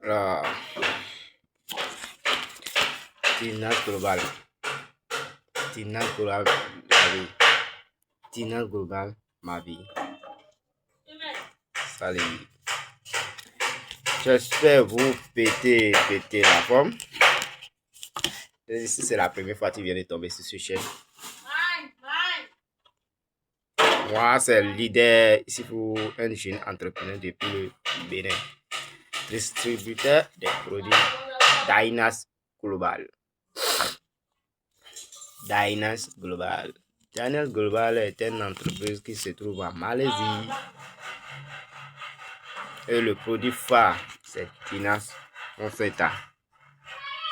Alors, Finance globale. Finance globale, ma vie. Finance globale, ma vie. Salut. J'espère vous péter la forme. Et si c'est la première fois que tu viens de tomber sur cette chaîne, moi, c'est le leader ici pour un jeune entrepreneur depuis le Bénin, distributeur des produits Dynas Global. Dynas Global. Dynas Global est une entreprise qui se trouve en Malaisie. Et le produit phare, c'est Tinas Rosetta.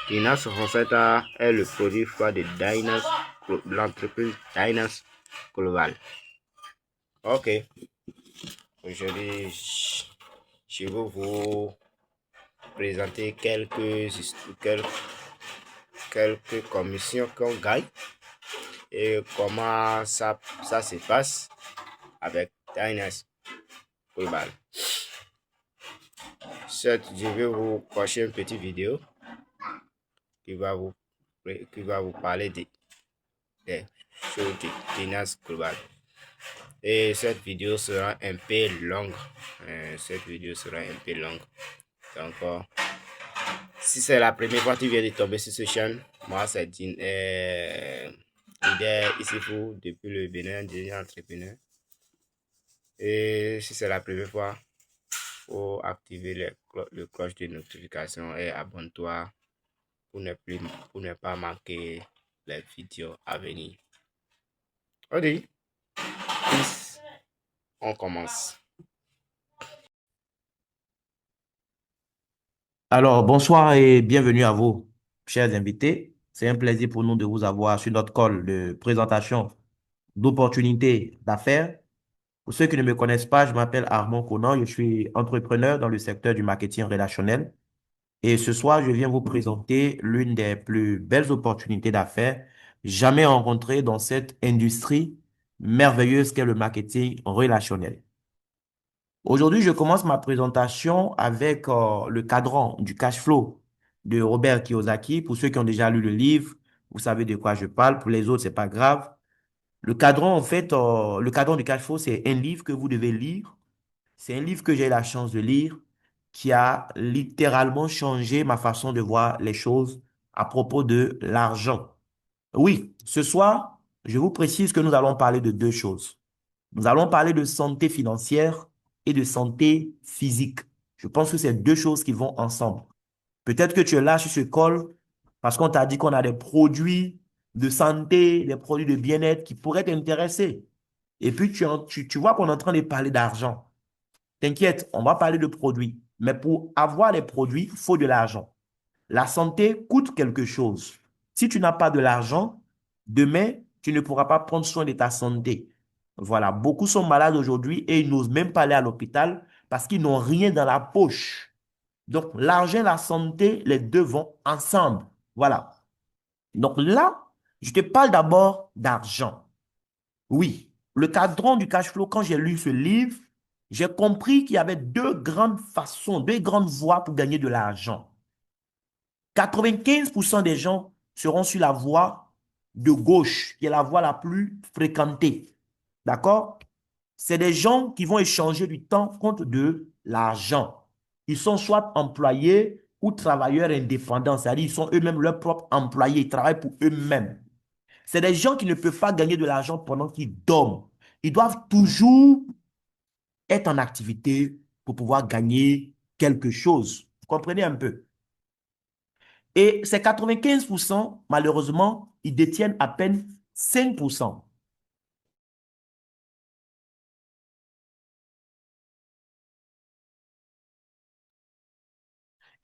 Tinas Rosetta est le produit phare de Dynas, l'entreprise Dynas Global. Ok. Aujourd'hui, je vais vous présenter quelques commissions qu'on gagne et comment ça se passe avec Dynas Global. Certes, je vais vous cocher une petite vidéo qui va vous parler des choses de Dynas Global. Et cette vidéo sera un peu longue. Donc, si c'est la première fois que tu viens de tomber sur cette chaîne, moi c'est leader ici pour depuis le Bénin, déjà entrepreneur. Et si c'est la première fois, il faut activer le cloche de notification et abonne-toi pour ne pas manquer les vidéos à venir. Ok, on commence. Alors, bonsoir et bienvenue à vous, chers invités. C'est un plaisir pour nous de vous avoir sur notre call de présentation d'opportunités d'affaires. Pour ceux qui ne me connaissent pas, je m'appelle Armand Conan, je suis entrepreneur dans le secteur du marketing relationnel. Et ce soir, je viens vous présenter l'une des plus belles opportunités d'affaires jamais rencontrées dans cette industrie merveilleuse qu'est le marketing relationnel. Aujourd'hui, je commence ma présentation avec le cadran du cash flow de Robert Kiyosaki. Pour ceux qui ont déjà lu le livre, vous savez de quoi je parle. Pour les autres, c'est pas grave. Le cadran, en fait, le cadran du cash flow, c'est un livre que vous devez lire. C'est un livre que j'ai eu la chance de lire qui a littéralement changé ma façon de voir les choses à propos de l'argent. Oui, ce soir, je vous précise que nous allons parler de deux choses. Nous allons parler de santé financière et de santé physique. Je pense que c'est deux choses qui vont ensemble. Peut-être que tu es là sur ce call parce qu'on t'a dit qu'on a des produits de santé, des produits de bien-être qui pourraient t'intéresser. Et puis, tu vois qu'on est en train de parler d'argent. T'inquiète, on va parler de produits. Mais pour avoir les produits, il faut de l'argent. La santé coûte quelque chose. Si tu n'as pas de l'argent, demain, tu ne pourras pas prendre soin de ta santé. Voilà, beaucoup sont malades aujourd'hui et ils n'osent même pas aller à l'hôpital parce qu'ils n'ont rien dans la poche. Donc, l'argent et la santé, les deux vont ensemble. Voilà. Donc là, je te parle d'abord d'argent. Oui, le cadran du cash flow, quand j'ai lu ce livre, j'ai compris qu'il y avait deux grandes façons, deux grandes voies pour gagner de l'argent. 95% des gens seront sur la voie de gauche, qui est la voie la plus fréquentée. D'accord? C'est des gens qui vont échanger du temps contre de l'argent. Ils sont soit employés ou travailleurs indépendants, c'est-à-dire ils sont eux-mêmes leurs propres employés, ils travaillent pour eux-mêmes. C'est des gens qui ne peuvent pas gagner de l'argent pendant qu'ils dorment. Ils doivent toujours être en activité pour pouvoir gagner quelque chose. Vous comprenez un peu? Et ces 95%, malheureusement, ils détiennent à peine 5%.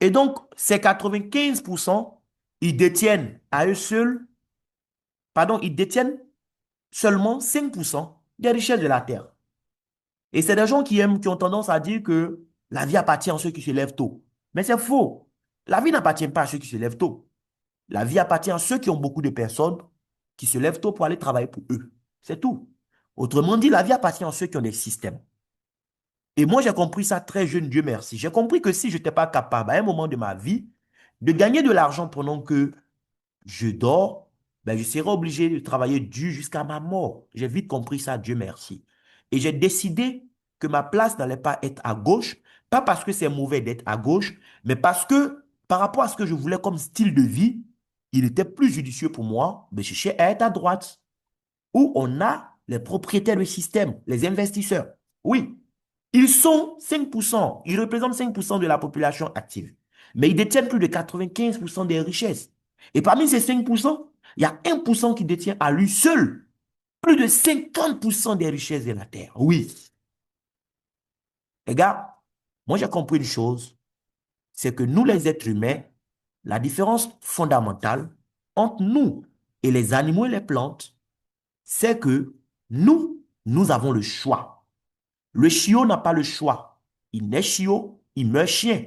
Et donc, ces 95%, ils détiennent à eux seuls, pardon, ils détiennent seulement 5% des richesses de la terre. Et c'est des gens qui ont tendance à dire que la vie appartient à ceux qui se lèvent tôt. Mais c'est faux. La vie n'appartient pas à ceux qui se lèvent tôt. La vie appartient à ceux qui ont beaucoup de personnes qui se lèvent tôt pour aller travailler pour eux. C'est tout. Autrement dit, la vie appartient à ceux qui ont des systèmes. Et moi, j'ai compris ça très jeune, Dieu merci. J'ai compris que si je n'étais pas capable, à un moment de ma vie, de gagner de l'argent pendant que je dors, ben, je serai obligé de travailler dur jusqu'à ma mort. J'ai vite compris ça, Dieu merci. Et j'ai décidé que ma place n'allait pas être à gauche, pas parce que c'est mauvais d'être à gauche, mais parce que par rapport à ce que je voulais comme style de vie, il était plus judicieux pour moi de chercher à être à droite, où on a les propriétaires du système, les investisseurs. Oui, ils sont 5%, ils représentent 5% de la population active, mais ils détiennent plus de 95% des richesses. Et parmi ces 5%, il y a 1% qui détient à lui seul plus de 50% des richesses de la Terre. Oui, les gars, moi j'ai compris une chose, c'est que nous les êtres humains, la différence fondamentale entre nous et les animaux et les plantes, c'est que nous avons le choix. Le chiot n'a pas le choix. Il naît chiot, il meurt chien.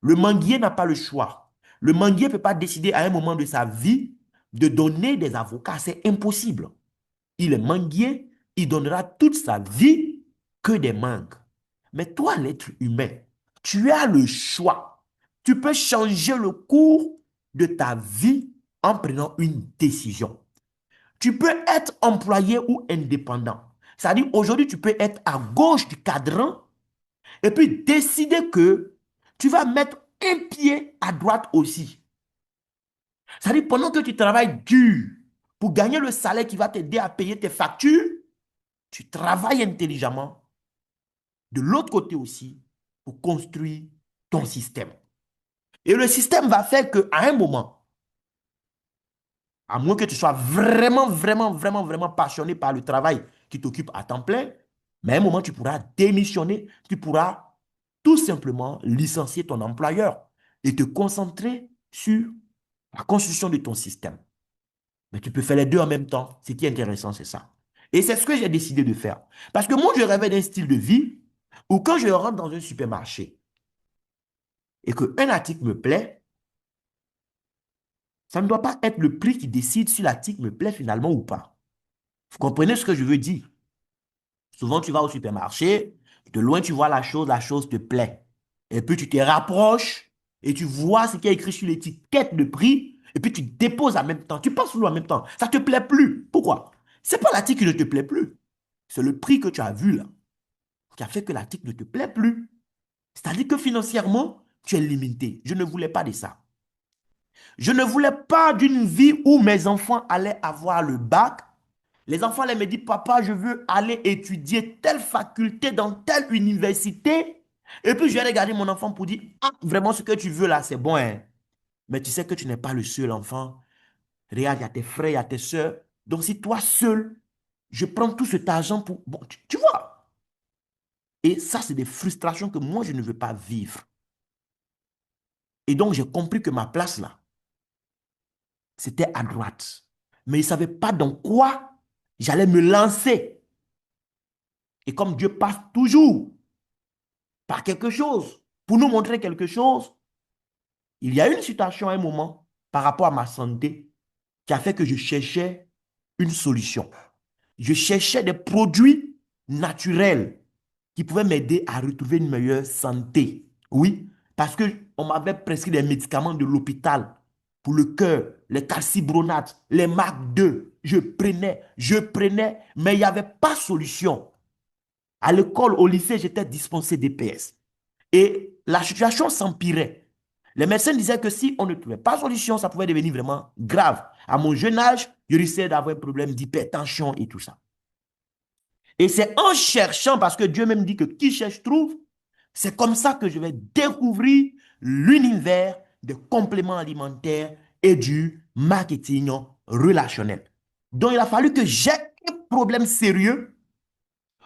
Le manguier n'a pas le choix. Le manguier ne peut pas décider à un moment de sa vie de donner des avocats. C'est impossible. Il est manguier, il donnera toute sa vie que des mangues. Mais toi, l'être humain, tu as le choix. Tu peux changer le cours de ta vie en prenant une décision. Tu peux être employé ou indépendant. C'est-à-dire, aujourd'hui, tu peux être à gauche du cadran et puis décider que tu vas mettre un pied à droite aussi. C'est-à-dire, pendant que tu travailles dur pour gagner le salaire qui va t'aider à payer tes factures, tu travailles intelligemment de l'autre côté aussi pour construire ton système. Et le système va faire qu'à un moment, à moins que tu sois vraiment, vraiment, vraiment, vraiment passionné par le travail qui t'occupe à temps plein, mais à un moment, tu pourras démissionner, tu pourras tout simplement licencier ton employeur et te concentrer sur la construction de ton système. Mais tu peux faire les deux en même temps. Ce qui est intéressant, c'est ça. Et c'est ce que j'ai décidé de faire. Parce que moi, je rêvais d'un style de vie où quand je rentre dans un supermarché et qu'un article me plaît, ça ne doit pas être le prix qui décide si l'article me plaît finalement ou pas. Vous comprenez ce que je veux dire? Souvent, tu vas au supermarché, de loin, tu vois la chose te plaît. Et puis, tu te rapproches et tu vois ce qui est écrit sur l'étiquette de prix, et puis tu déposes en même temps. Tu passes sous en même temps. Ça ne te plaît plus. Pourquoi? Ce n'est pas l'article qui ne te plaît plus. C'est le prix que tu as vu là, qui a fait que l'article ne te plaît plus. C'est-à-dire que financièrement, tu es limité. Je ne voulais pas de ça. Je ne voulais pas d'une vie où mes enfants allaient avoir le bac. Les enfants allaient me dire, papa, je veux aller étudier telle faculté dans telle université. Et puis je vais regarder mon enfant pour dire, ah, vraiment ce que tu veux là, c'est bon, hein. Mais tu sais que tu n'es pas le seul enfant. Regarde, il y a tes frères, il y a tes soeurs. Donc si toi seul, je prends tout cet argent pour... Bon, tu vois. Et ça, c'est des frustrations que moi, je ne veux pas vivre. Et donc, j'ai compris que ma place là, c'était à droite. Mais je ne savais pas dans quoi j'allais me lancer. Et comme Dieu passe toujours par quelque chose, pour nous montrer quelque chose, il y a une situation à un moment par rapport à ma santé qui a fait que je cherchais une solution. Je cherchais des produits naturels qui pouvaient m'aider à retrouver une meilleure santé. Oui, parce qu'on m'avait prescrit des médicaments de l'hôpital pour le cœur, les calcibronates, les marques 2. Je prenais, mais il n'y avait pas de solution. À l'école, au lycée, j'étais dispensé d'EPS. Et la situation s'empirait. Les médecins disaient que si on ne trouvait pas de solution, ça pouvait devenir vraiment grave. À mon jeune âge, je risquais d'avoir un problème d'hypertension et tout ça. Et c'est en cherchant, parce que Dieu même dit que qui cherche trouve, c'est comme ça que je vais découvrir l'univers des compléments alimentaires et du marketing relationnel. Donc, il a fallu que j'ai un problème sérieux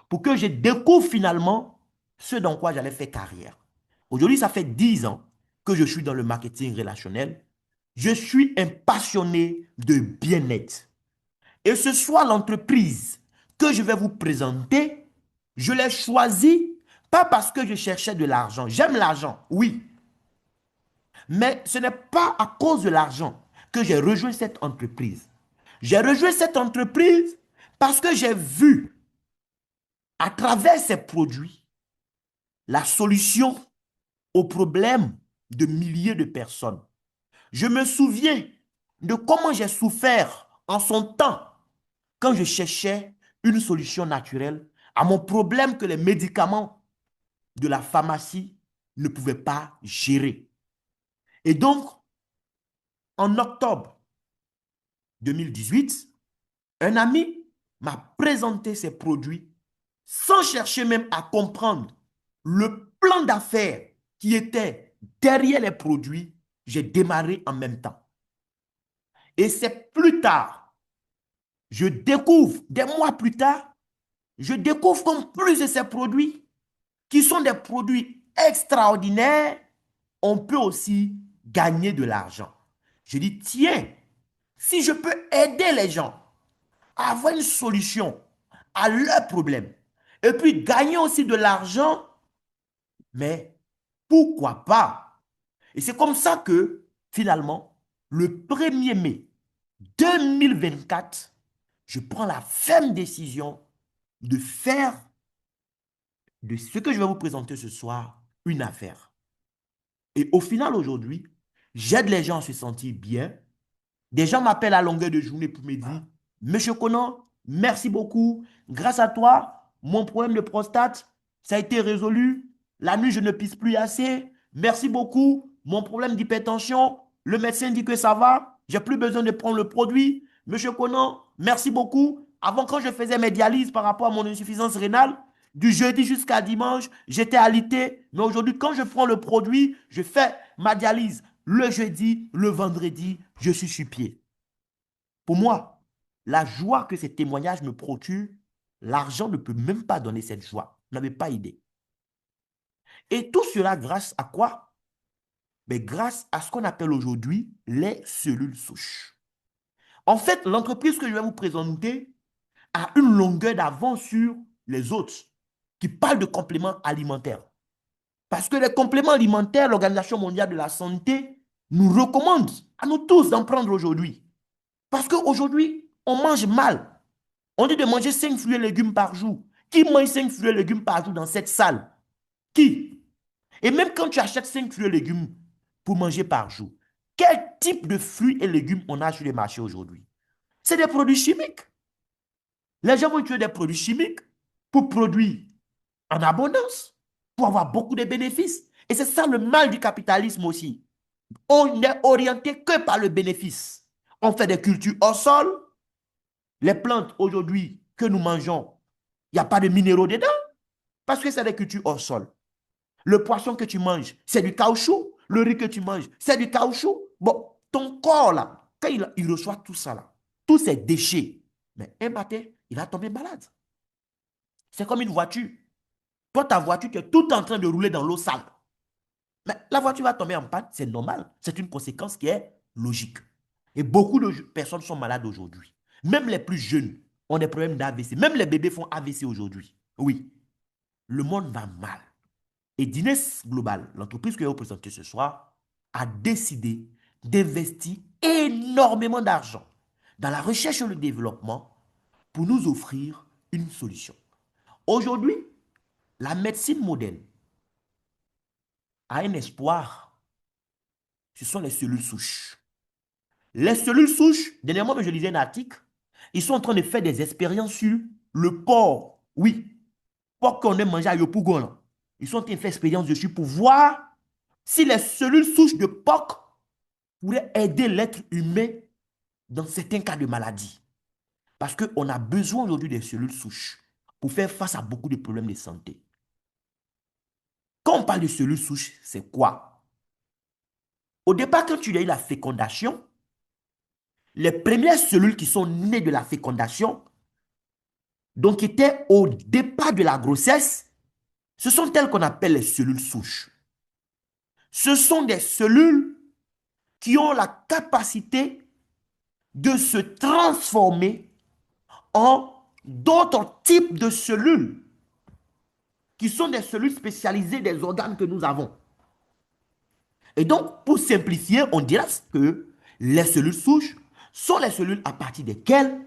pour que je découvre finalement ce dans quoi j'allais faire carrière. Aujourd'hui, ça fait 10 ans que je suis dans le marketing relationnel. Je suis un passionné de bien-être. Et ce soit l'entreprise que je vais vous présenter, je l'ai choisie pas parce que je cherchais de l'argent. J'aime l'argent, oui. Mais ce n'est pas à cause de l'argent que j'ai rejoint cette entreprise. J'ai rejoint cette entreprise parce que j'ai vu à travers ces produits la solution aux problèmes de milliers de personnes. Je me souviens de comment j'ai souffert en son temps quand je cherchais une solution naturelle à mon problème que les médicaments de la pharmacie ne pouvaient pas gérer. Et donc, en octobre 2018, un ami m'a présenté ses produits sans chercher même à comprendre le plan d'affaires qui était derrière les produits. J'ai démarré en même temps. Et c'est plus tard, je découvre, des mois plus tard, je découvre qu'en plus de ces produits, qui sont des produits extraordinaires, on peut aussi gagner de l'argent. Je dis, tiens, si je peux aider les gens à avoir une solution à leurs problèmes, et puis gagner aussi de l'argent, mais pourquoi pas? Et c'est comme ça que, finalement, le 1er mai 2024, je prends la ferme décision de faire de ce que je vais vous présenter ce soir une affaire. Et au final, aujourd'hui, j'aide les gens à se sentir bien. Des gens m'appellent à longueur de journée pour me dire, Monsieur Conan, merci beaucoup. Grâce à toi, mon problème de prostate, ça a été résolu. La nuit, je ne pisse plus assez. Merci beaucoup. Mon problème d'hypertension, le médecin dit que ça va. J'ai plus besoin de prendre le produit. Monsieur Conan, merci beaucoup. Avant, quand je faisais mes dialyses par rapport à mon insuffisance rénale, du jeudi jusqu'à dimanche, j'étais alité. Mais aujourd'hui, quand je prends le produit, je fais ma dialyse le jeudi, le vendredi, je suis sur pied. Pour moi, la joie que ces témoignages me procurent, l'argent ne peut même pas donner cette joie. Vous n'avez pas idée. Et tout cela grâce à quoi? Mais grâce à ce qu'on appelle aujourd'hui les cellules souches. En fait, l'entreprise que je vais vous présenter a une longueur d'avance sur les autres qui parlent de compléments alimentaires. Parce que les compléments alimentaires, l'Organisation mondiale de la santé nous recommande à nous tous d'en prendre aujourd'hui. Parce qu'aujourd'hui, on mange mal. On dit de manger 5 fruits et légumes par jour. Qui mange 5 fruits et légumes par jour dans cette salle? Qui? Et même quand tu achètes 5 fruits et légumes pour manger par jour, quel type de fruits et légumes on a sur les marchés aujourd'hui? C'est des produits chimiques. Les gens vont utiliser des produits chimiques pour produire en abondance, pour avoir beaucoup de bénéfices. Et c'est ça le mal du capitalisme aussi. On n'est orienté que par le bénéfice. On fait des cultures hors sol. Les plantes aujourd'hui que nous mangeons, il n'y a pas de minéraux dedans parce que c'est des cultures hors sol. Le poisson que tu manges, c'est du caoutchouc. Le riz que tu manges, c'est du caoutchouc. Bon, ton corps là, quand il reçoit tout ça là, tous ces déchets, mais un matin, il va tomber malade. C'est comme une voiture. Toi, ta voiture, tu es tout en train de rouler dans l'eau sale. Mais la voiture va tomber en panne, c'est normal. C'est une conséquence qui est logique. Et beaucoup de personnes sont malades aujourd'hui. Même les plus jeunes ont des problèmes d'AVC. Même les bébés font AVC aujourd'hui. Oui, le monde va mal. Et Dines Global, l'entreprise que je vais vous présenter ce soir, a décidé d'investir énormément d'argent dans la recherche et le développement pour nous offrir une solution. Aujourd'hui, la médecine moderne a un espoir. Ce sont les cellules souches. Les cellules souches, dernièrement, je lisais un article, ils sont en train de faire des expériences sur le porc. Oui, porc qu'on aime manger à Yopougon. Ils sont en train de faire des expériences dessus pour voir si les cellules souches de porc pourraient aider l'être humain dans certains cas de maladie. Parce qu'on a besoin aujourd'hui des cellules souches pour faire face à beaucoup de problèmes de santé. Quand on parle de cellules souches, c'est quoi? Au départ, quand tu as eu la fécondation, les premières cellules qui sont nées de la fécondation, donc qui étaient au départ de la grossesse, ce sont elles qu'on appelle les cellules souches. Ce sont des cellules qui ont la capacité de se transformer en d'autres types de cellules, qui sont des cellules spécialisées des organes que nous avons. Et donc, pour simplifier, on dira que les cellules souches sont les cellules à partir desquelles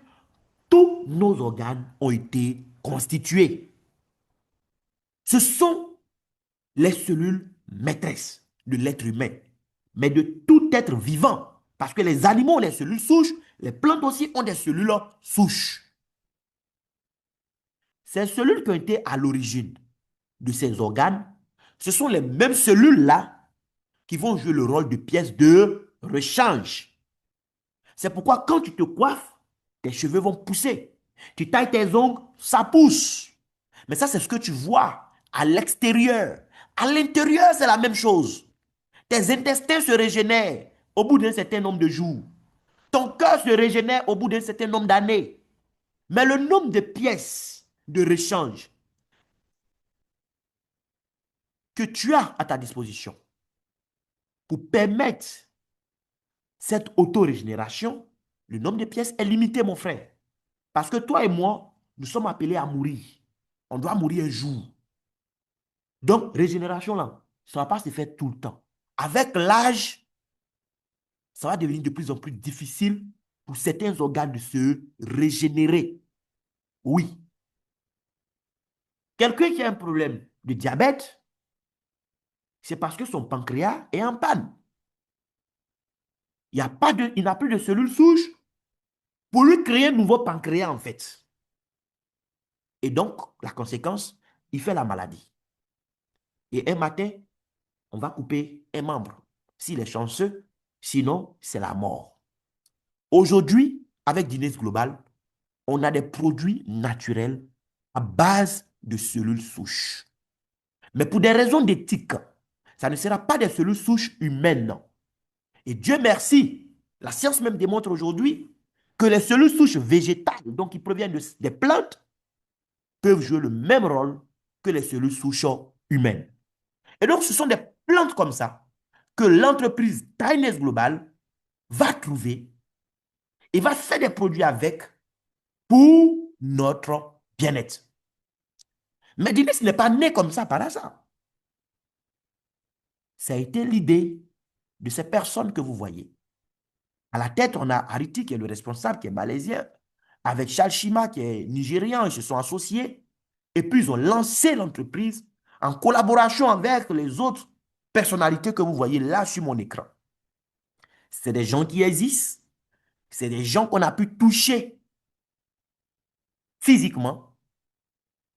tous nos organes ont été constitués. Ce sont les cellules maîtresses de l'être humain, mais de tout être vivant. Parce que les animaux ont les cellules souches, les plantes aussi ont des cellules souches. Ces cellules qui ont été à l'origine de ces organes, ce sont les mêmes cellules-là qui vont jouer le rôle de pièces de rechange. C'est pourquoi quand tu te coiffes, tes cheveux vont pousser. Tu tailles tes ongles, ça pousse. Mais ça, c'est ce que tu vois à l'extérieur. À l'intérieur, c'est la même chose. Tes intestins se régénèrent au bout d'un certain nombre de jours. Ton cœur se régénère au bout d'un certain nombre d'années. Mais le nombre de pièces de rechange que tu as à ta disposition pour permettre cette auto-régénération, le nombre de pièces est limité, mon frère. Parce que toi et moi, nous sommes appelés à mourir. On doit mourir un jour. Donc, régénération, là, ça ne va pas se faire tout le temps. Avec l'âge, ça va devenir de plus en plus difficile pour certains organes de se régénérer. Oui. Quelqu'un qui a un problème de diabète, c'est parce que son pancréas est en panne. Il n'a plus de cellules souches pour lui créer un nouveau pancréas, en fait. Et donc, la conséquence, il fait la maladie. Et un matin, on va couper un membre. S'il est chanceux, sinon, c'est la mort. Aujourd'hui, avec Guinness Global, on a des produits naturels à base de cellules souches. Mais pour des raisons d'éthique, ça ne sera pas des cellules souches humaines. Et Dieu merci, la science même démontre aujourd'hui que les cellules souches végétales, donc qui proviennent des plantes, peuvent jouer le même rôle que les cellules souches humaines. Et donc, ce sont des plantes comme ça que l'entreprise Guinness Global va trouver et va faire des produits avec pour notre bien-être. Mais Guinness n'est pas né comme ça par hasard. Ça a été l'idée de ces personnes que vous voyez. À la tête, on a Hariti qui est le responsable, qui est malaisien, avec Charles Shima qui est nigérian, ils se sont associés. Et puis, ils ont lancé l'entreprise en collaboration avec les autres personnalités que vous voyez là sur mon écran. C'est des gens qui existent, c'est des gens qu'on a pu toucher physiquement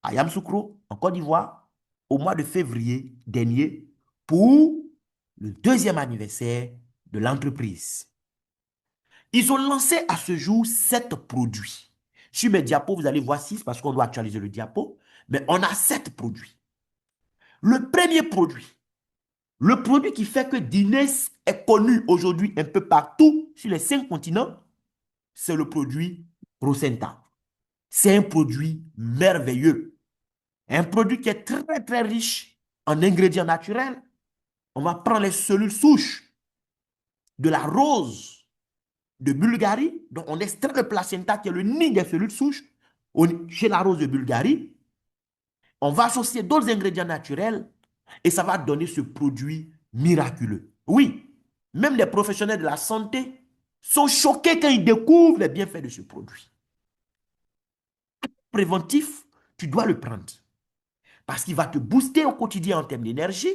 à Yamoussoukro, en Côte d'Ivoire, au mois de février dernier, pour le 2e anniversaire de l'entreprise. Ils ont lancé à ce jour 7 produits. Sur mes diapos, vous allez voir 6 parce qu'on doit actualiser le diapo, mais on a 7 produits. Le premier produit, le produit qui fait que Guinness est connu aujourd'hui un peu partout sur les 5 continents, c'est le produit Rosenta. C'est un produit merveilleux. Un produit qui est très, très riche en ingrédients naturels. On va prendre les cellules souches de la rose de Bulgarie. Donc, on extrait le placenta qui est le nid des cellules souches chez la rose de Bulgarie. On va associer d'autres ingrédients naturels et ça va donner ce produit miraculeux. Oui, même les professionnels de la santé sont choqués quand ils découvrent les bienfaits de ce produit. Préventif, tu dois le prendre parce qu'il va te booster au quotidien en termes d'énergie.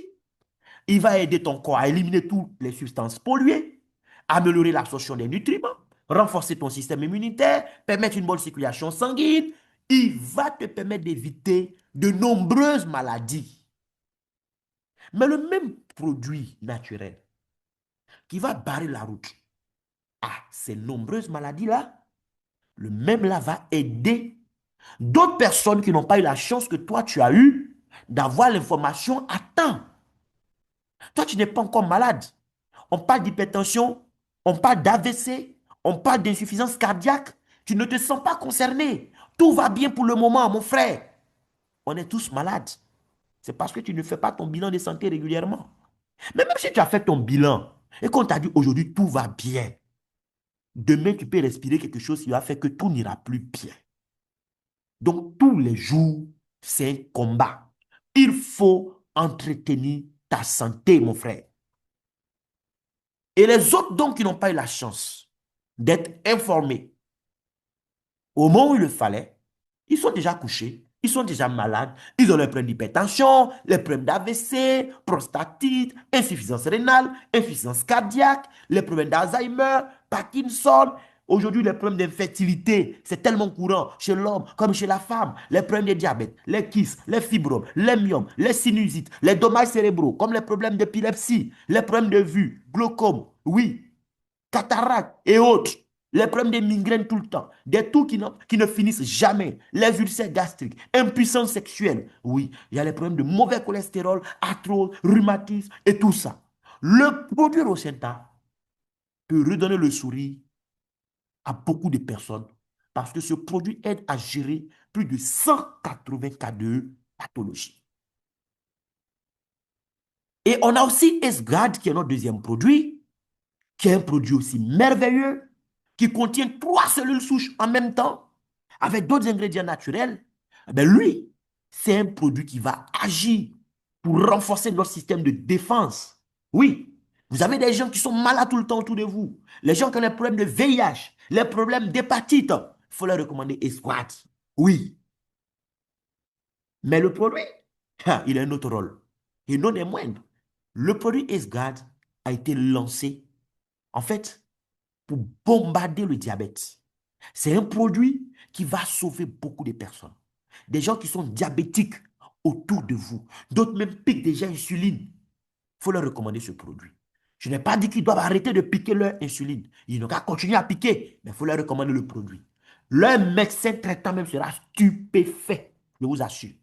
Il va aider ton corps à éliminer toutes les substances polluées, améliorer l'absorption des nutriments, renforcer ton système immunitaire, permettre une bonne circulation sanguine. Il va te permettre d'éviter de nombreuses maladies. Mais le même produit naturel qui va barrer la route à ces nombreuses maladies-là, le même là va aider d'autres personnes qui n'ont pas eu la chance que toi tu as eu d'avoir l'information à temps. Toi, tu n'es pas encore malade. On parle d'hypertension, on parle d'AVC, on parle d'insuffisance cardiaque. Tu ne te sens pas concerné. Tout va bien pour le moment, mon frère. On est tous malades. C'est parce que tu ne fais pas ton bilan de santé régulièrement. Mais même si tu as fait ton bilan et qu'on t'a dit aujourd'hui tout va bien, demain tu peux respirer quelque chose qui va faire que tout n'ira plus bien. Donc tous les jours, c'est un combat. Il faut entretenir ta santé, mon frère. Et les autres donc qui n'ont pas eu la chance d'être informés au moment où il le fallait, ils sont déjà couchés Ils sont déjà malades. Ils ont les problèmes d'hypertension, les problèmes d'AVC, prostatite, insuffisance rénale, insuffisance cardiaque, les problèmes d'Alzheimer, Parkinson. Aujourd'hui, les problèmes d'infertilité, c'est tellement courant chez l'homme comme chez la femme. Les problèmes de diabète, les kystes, les fibromes, les myomes, les sinusites, les dommages cérébraux, comme les problèmes d'épilepsie, les problèmes de vue, glaucome, oui, cataracte et autres. Les problèmes de migraines tout le temps, des tours qui ne finissent jamais, les ulcères gastriques, impuissance sexuelle. Oui, il y a les problèmes de mauvais cholestérol, arthrose, rhumatisme et tout ça. Le produit Rosenta peut redonner le sourire à beaucoup de personnes parce que ce produit aide à gérer plus de 180 cas de pathologie. Et on a aussi Esgad qui est notre deuxième produit, qui est un produit aussi merveilleux, qui contient 3 cellules souches en même temps, avec d'autres ingrédients naturels. Eh bien, lui, c'est un produit qui va agir pour renforcer notre système de défense. Oui, vous avez des gens qui sont malades tout le temps autour de vous. Les gens qui ont des problèmes de VIH, les problèmes d'hépatite, il faut leur recommander Esquat. Oui, mais le produit, il a un autre rôle. Et non des moindres. Le produit Esguard a été lancé, en fait, pour bombarder le diabète. C'est un produit qui va sauver beaucoup de personnes. Des gens qui sont diabétiques autour de vous. D'autres même piquent déjà insuline. Il faut leur recommander ce produit. Je n'ai pas dit qu'ils doivent arrêter de piquer leur insuline. Ils n'ont qu'à continuer à piquer, mais il faut leur recommander le produit. Leur médecin traitant même sera stupéfait, je vous assure.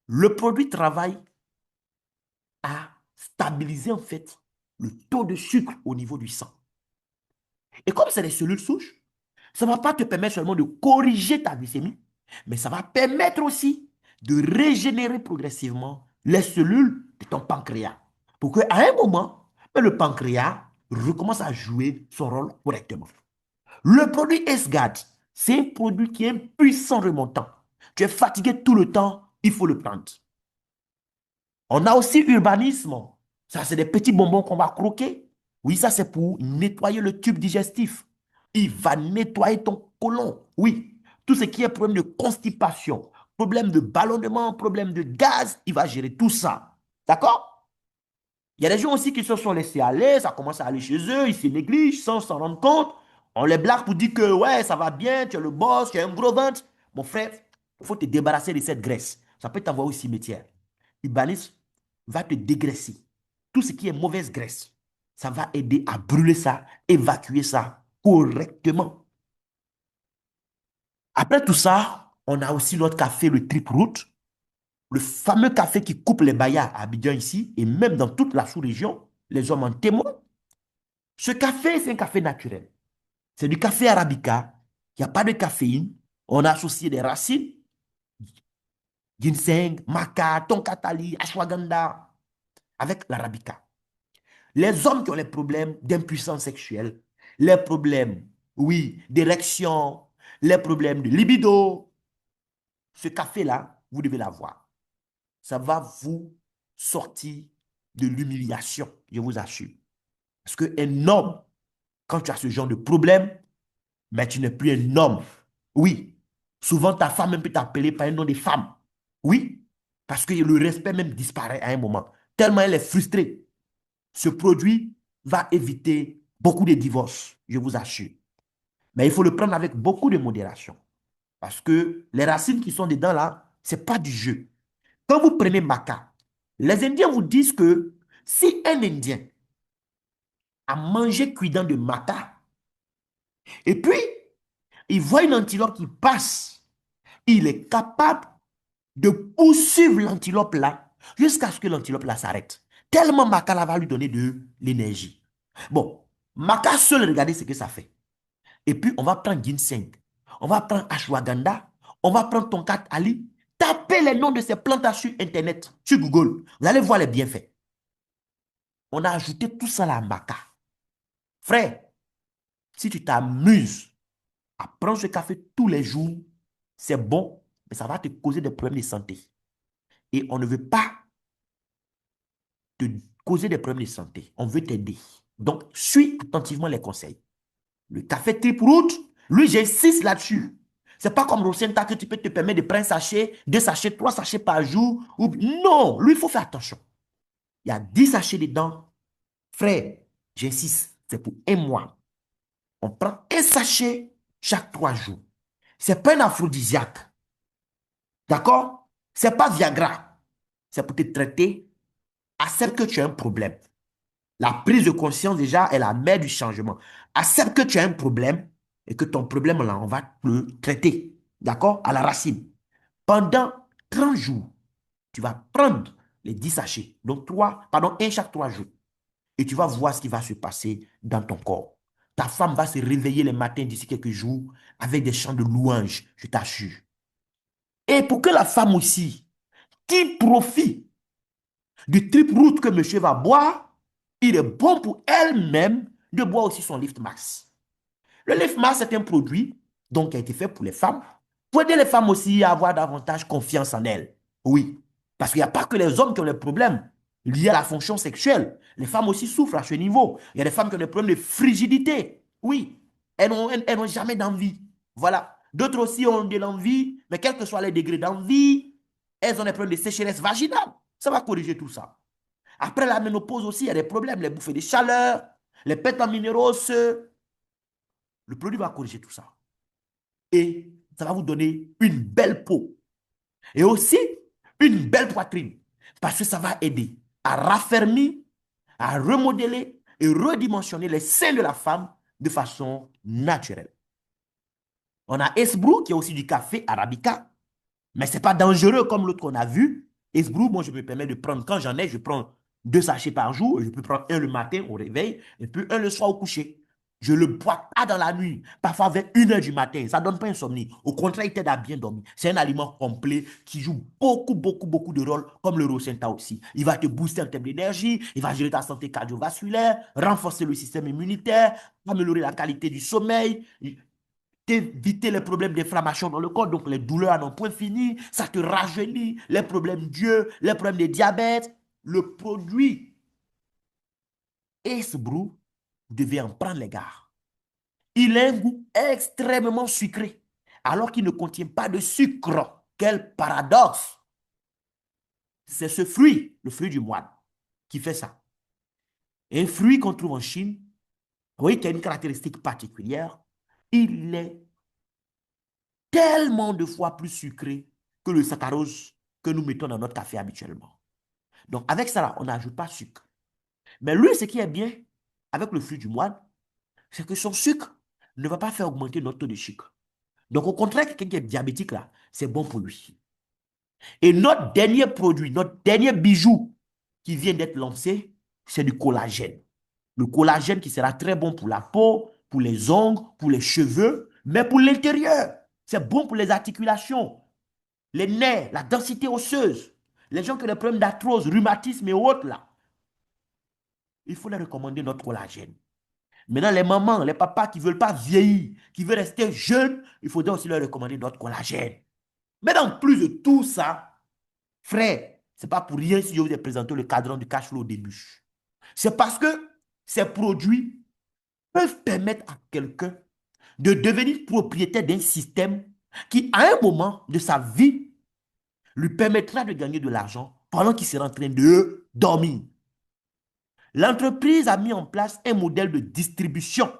Le produit travaille à stabiliser en fait le taux de sucre au niveau du sang. Et comme c'est des cellules souches, ça ne va pas te permettre seulement de corriger ta glycémie, mais ça va permettre aussi de régénérer progressivement les cellules de ton pancréas. Pour qu'à un moment, le pancréas recommence à jouer son rôle correctement. Le produit SGAD, c'est un produit qui est un puissant remontant. Tu es fatigué tout le temps, il faut le prendre. On a aussi urbanisme. Ça, c'est des petits bonbons qu'on va croquer. Oui, ça, c'est pour nettoyer le tube digestif. Il va nettoyer ton côlon. Oui, tout ce qui est problème de constipation, problème de ballonnement, problème de gaz, il va gérer tout ça. D'accord? Il y a des gens aussi qui se sont laissés aller, ça commence à aller chez eux, ils se négligent sans s'en rendre compte. On les blague pour dire que ouais, ça va bien, tu es le boss, tu as un gros ventre. Mon frère, il faut te débarrasser de cette graisse. Ça peut t'envoyer au cimetière. Urbanisme va te dégraisser. Tout ce qui est mauvaise graisse, ça va aider à brûler ça, évacuer ça correctement. Après tout ça, on a aussi notre café, le Trip Root, le fameux café qui coupe les bayas à Abidjan ici, et même dans toute la sous-région, les hommes en témoignent. Ce café, c'est un café naturel. C'est du café arabica, il n'y a pas de caféine, on a associé des racines, ginseng, maca, tonkatali, ashwagandha, avec l'arabica. Les hommes qui ont les problèmes d'impuissance sexuelle, les problèmes, oui, d'érection, les problèmes de libido, ce café-là, vous devez l'avoir. Ça va vous sortir de l'humiliation, je vous assure. Parce qu'un homme, quand tu as ce genre de problème, mais tu n'es plus un homme. Oui, souvent ta femme même peut t'appeler par un nom de femme. Oui, parce que le respect même disparaît à un moment. Tellement elle est frustrée. Ce produit va éviter beaucoup de divorces, je vous assure. Mais il faut le prendre avec beaucoup de modération. Parce que les racines qui sont dedans là, ce n'est pas du jeu. Quand vous prenez maca, les Indiens vous disent que si un Indien a mangé cuidant de maca, et puis il voit une antilope qui passe, il est capable de poursuivre l'antilope là jusqu'à ce que l'antilope là s'arrête. Tellement maca là va lui donner de l'énergie. Bon, maca seul, regardez ce que ça fait. Et puis, on va prendre ginseng, on va prendre ashwagandha, on va prendre tonkat ali. Tapez les noms de ces plantes sur Internet, sur Google. Vous allez voir les bienfaits. On a ajouté tout ça à la maca. Frère, si tu t'amuses à prendre ce café tous les jours, c'est bon, mais ça va te causer des problèmes de santé. Et on ne veut pas te causer des problèmes de santé. On veut t'aider. Donc, suis attentivement les conseils. Le café Trip Root, lui, j'insiste là-dessus. C'est pas comme Rosenta que tu peux te permettre de prendre un sachet, 2 sachets, 3 sachets par jour. Non, lui, il faut faire attention. Il y a 10 sachets dedans. Frère, j'insiste, c'est pour un mois. On prend un sachet chaque 3 jours. C'est pas un aphrodisiaque. D'accord? C'est pas Viagra. C'est pour te traiter. Accepte que tu as un problème. La prise de conscience, déjà, est la mère du changement. Accepte que tu as un problème et que ton problème, là, on va le traiter. D'accord? À la racine. Pendant 30 jours, tu vas prendre les 10 sachets. Donc, un chaque 3 jours. Et tu vas voir ce qui va se passer dans ton corps. Ta femme va se réveiller les matins d'ici quelques jours avec des chants de louanges, je t'assure. Et pour que la femme aussi, qui profite du trip route que monsieur va boire, il est bon pour elle-même de boire aussi son Lift Max. Le Lift Max est un produit donc, qui a été fait pour les femmes, pour aider les femmes aussi à avoir davantage confiance en elles. Oui, parce qu'il n'y a pas que les hommes qui ont des problèmes liés à la fonction sexuelle. Les femmes aussi souffrent à ce niveau. Il y a des femmes qui ont des problèmes de frigidité. Oui, elles n'ont jamais d'envie. Voilà. D'autres aussi ont de l'envie, mais quels que soient les degrés d'envie, elles ont des problèmes de sécheresse vaginale. Ça va corriger tout ça. Après la ménopause aussi, il y a des problèmes, les bouffées de chaleur, les pètes en minéraux. Le produit va corriger tout ça. Et ça va vous donner une belle peau. Et aussi, une belle poitrine. Parce que ça va aider à raffermir, à remodeler et redimensionner les seins de la femme de façon naturelle. On a Esbrou, qui est aussi du café arabica. Mais ce n'est pas dangereux comme l'autre qu'on a vu. Esbrou, moi, je me permets de prendre, quand j'en ai, je prends 2 sachets par jour. Je peux prendre un le matin au réveil et puis un le soir au coucher. Je ne le bois pas dans la nuit, parfois vers 1 h du matin. Ça ne donne pas insomnie. Au contraire, il t'aide à bien dormir. C'est un aliment complet qui joue beaucoup, beaucoup, beaucoup de rôles, comme le Rosenta aussi. Il va te booster en termes d'énergie, il va gérer ta santé cardiovasculaire, renforcer le système immunitaire, améliorer la qualité du sommeil, éviter les problèmes d'inflammation dans le corps, donc les douleurs à n'en point fini, ça te rajeunit, les problèmes d'yeux, les problèmes de diabète. Le produit Ace Brew, vous devez en prendre les gars. Il a un goût extrêmement sucré, alors qu'il ne contient pas de sucre. Quel paradoxe! C'est ce fruit, le fruit du moine, qui fait ça. Et un fruit qu'on trouve en Chine, oui, qui a une caractéristique particulière, il est tellement de fois plus sucré que le saccharose que nous mettons dans notre café habituellement. Donc, avec ça, là, on n'ajoute pas de sucre. Mais lui, ce qui est bien avec le fruit du moine, c'est que son sucre ne va pas faire augmenter notre taux de sucre. Donc, au contraire, quelqu'un qui est diabétique, là, c'est bon pour lui. Et notre dernier produit, notre dernier bijou qui vient d'être lancé, c'est du collagène. Le collagène qui sera très bon pour la peau, pour les ongles, pour les cheveux, mais pour l'intérieur. C'est bon pour les articulations, les nerfs, la densité osseuse. Les gens qui ont des problèmes d'arthrose, rhumatisme et autres, là, il faut leur recommander notre collagène. Maintenant, les mamans, les papas qui ne veulent pas vieillir, qui veulent rester jeunes, il faudrait aussi leur recommander notre collagène. Mais en plus de tout ça, frère, ce n'est pas pour rien si je vous ai présenté le cadran du cash flow au début. C'est parce que ces produits peuvent permettre à quelqu'un de devenir propriétaire d'un système qui, à un moment de sa vie, lui permettra de gagner de l'argent pendant qu'il sera en train de dormir. L'entreprise a mis en place un modèle de distribution.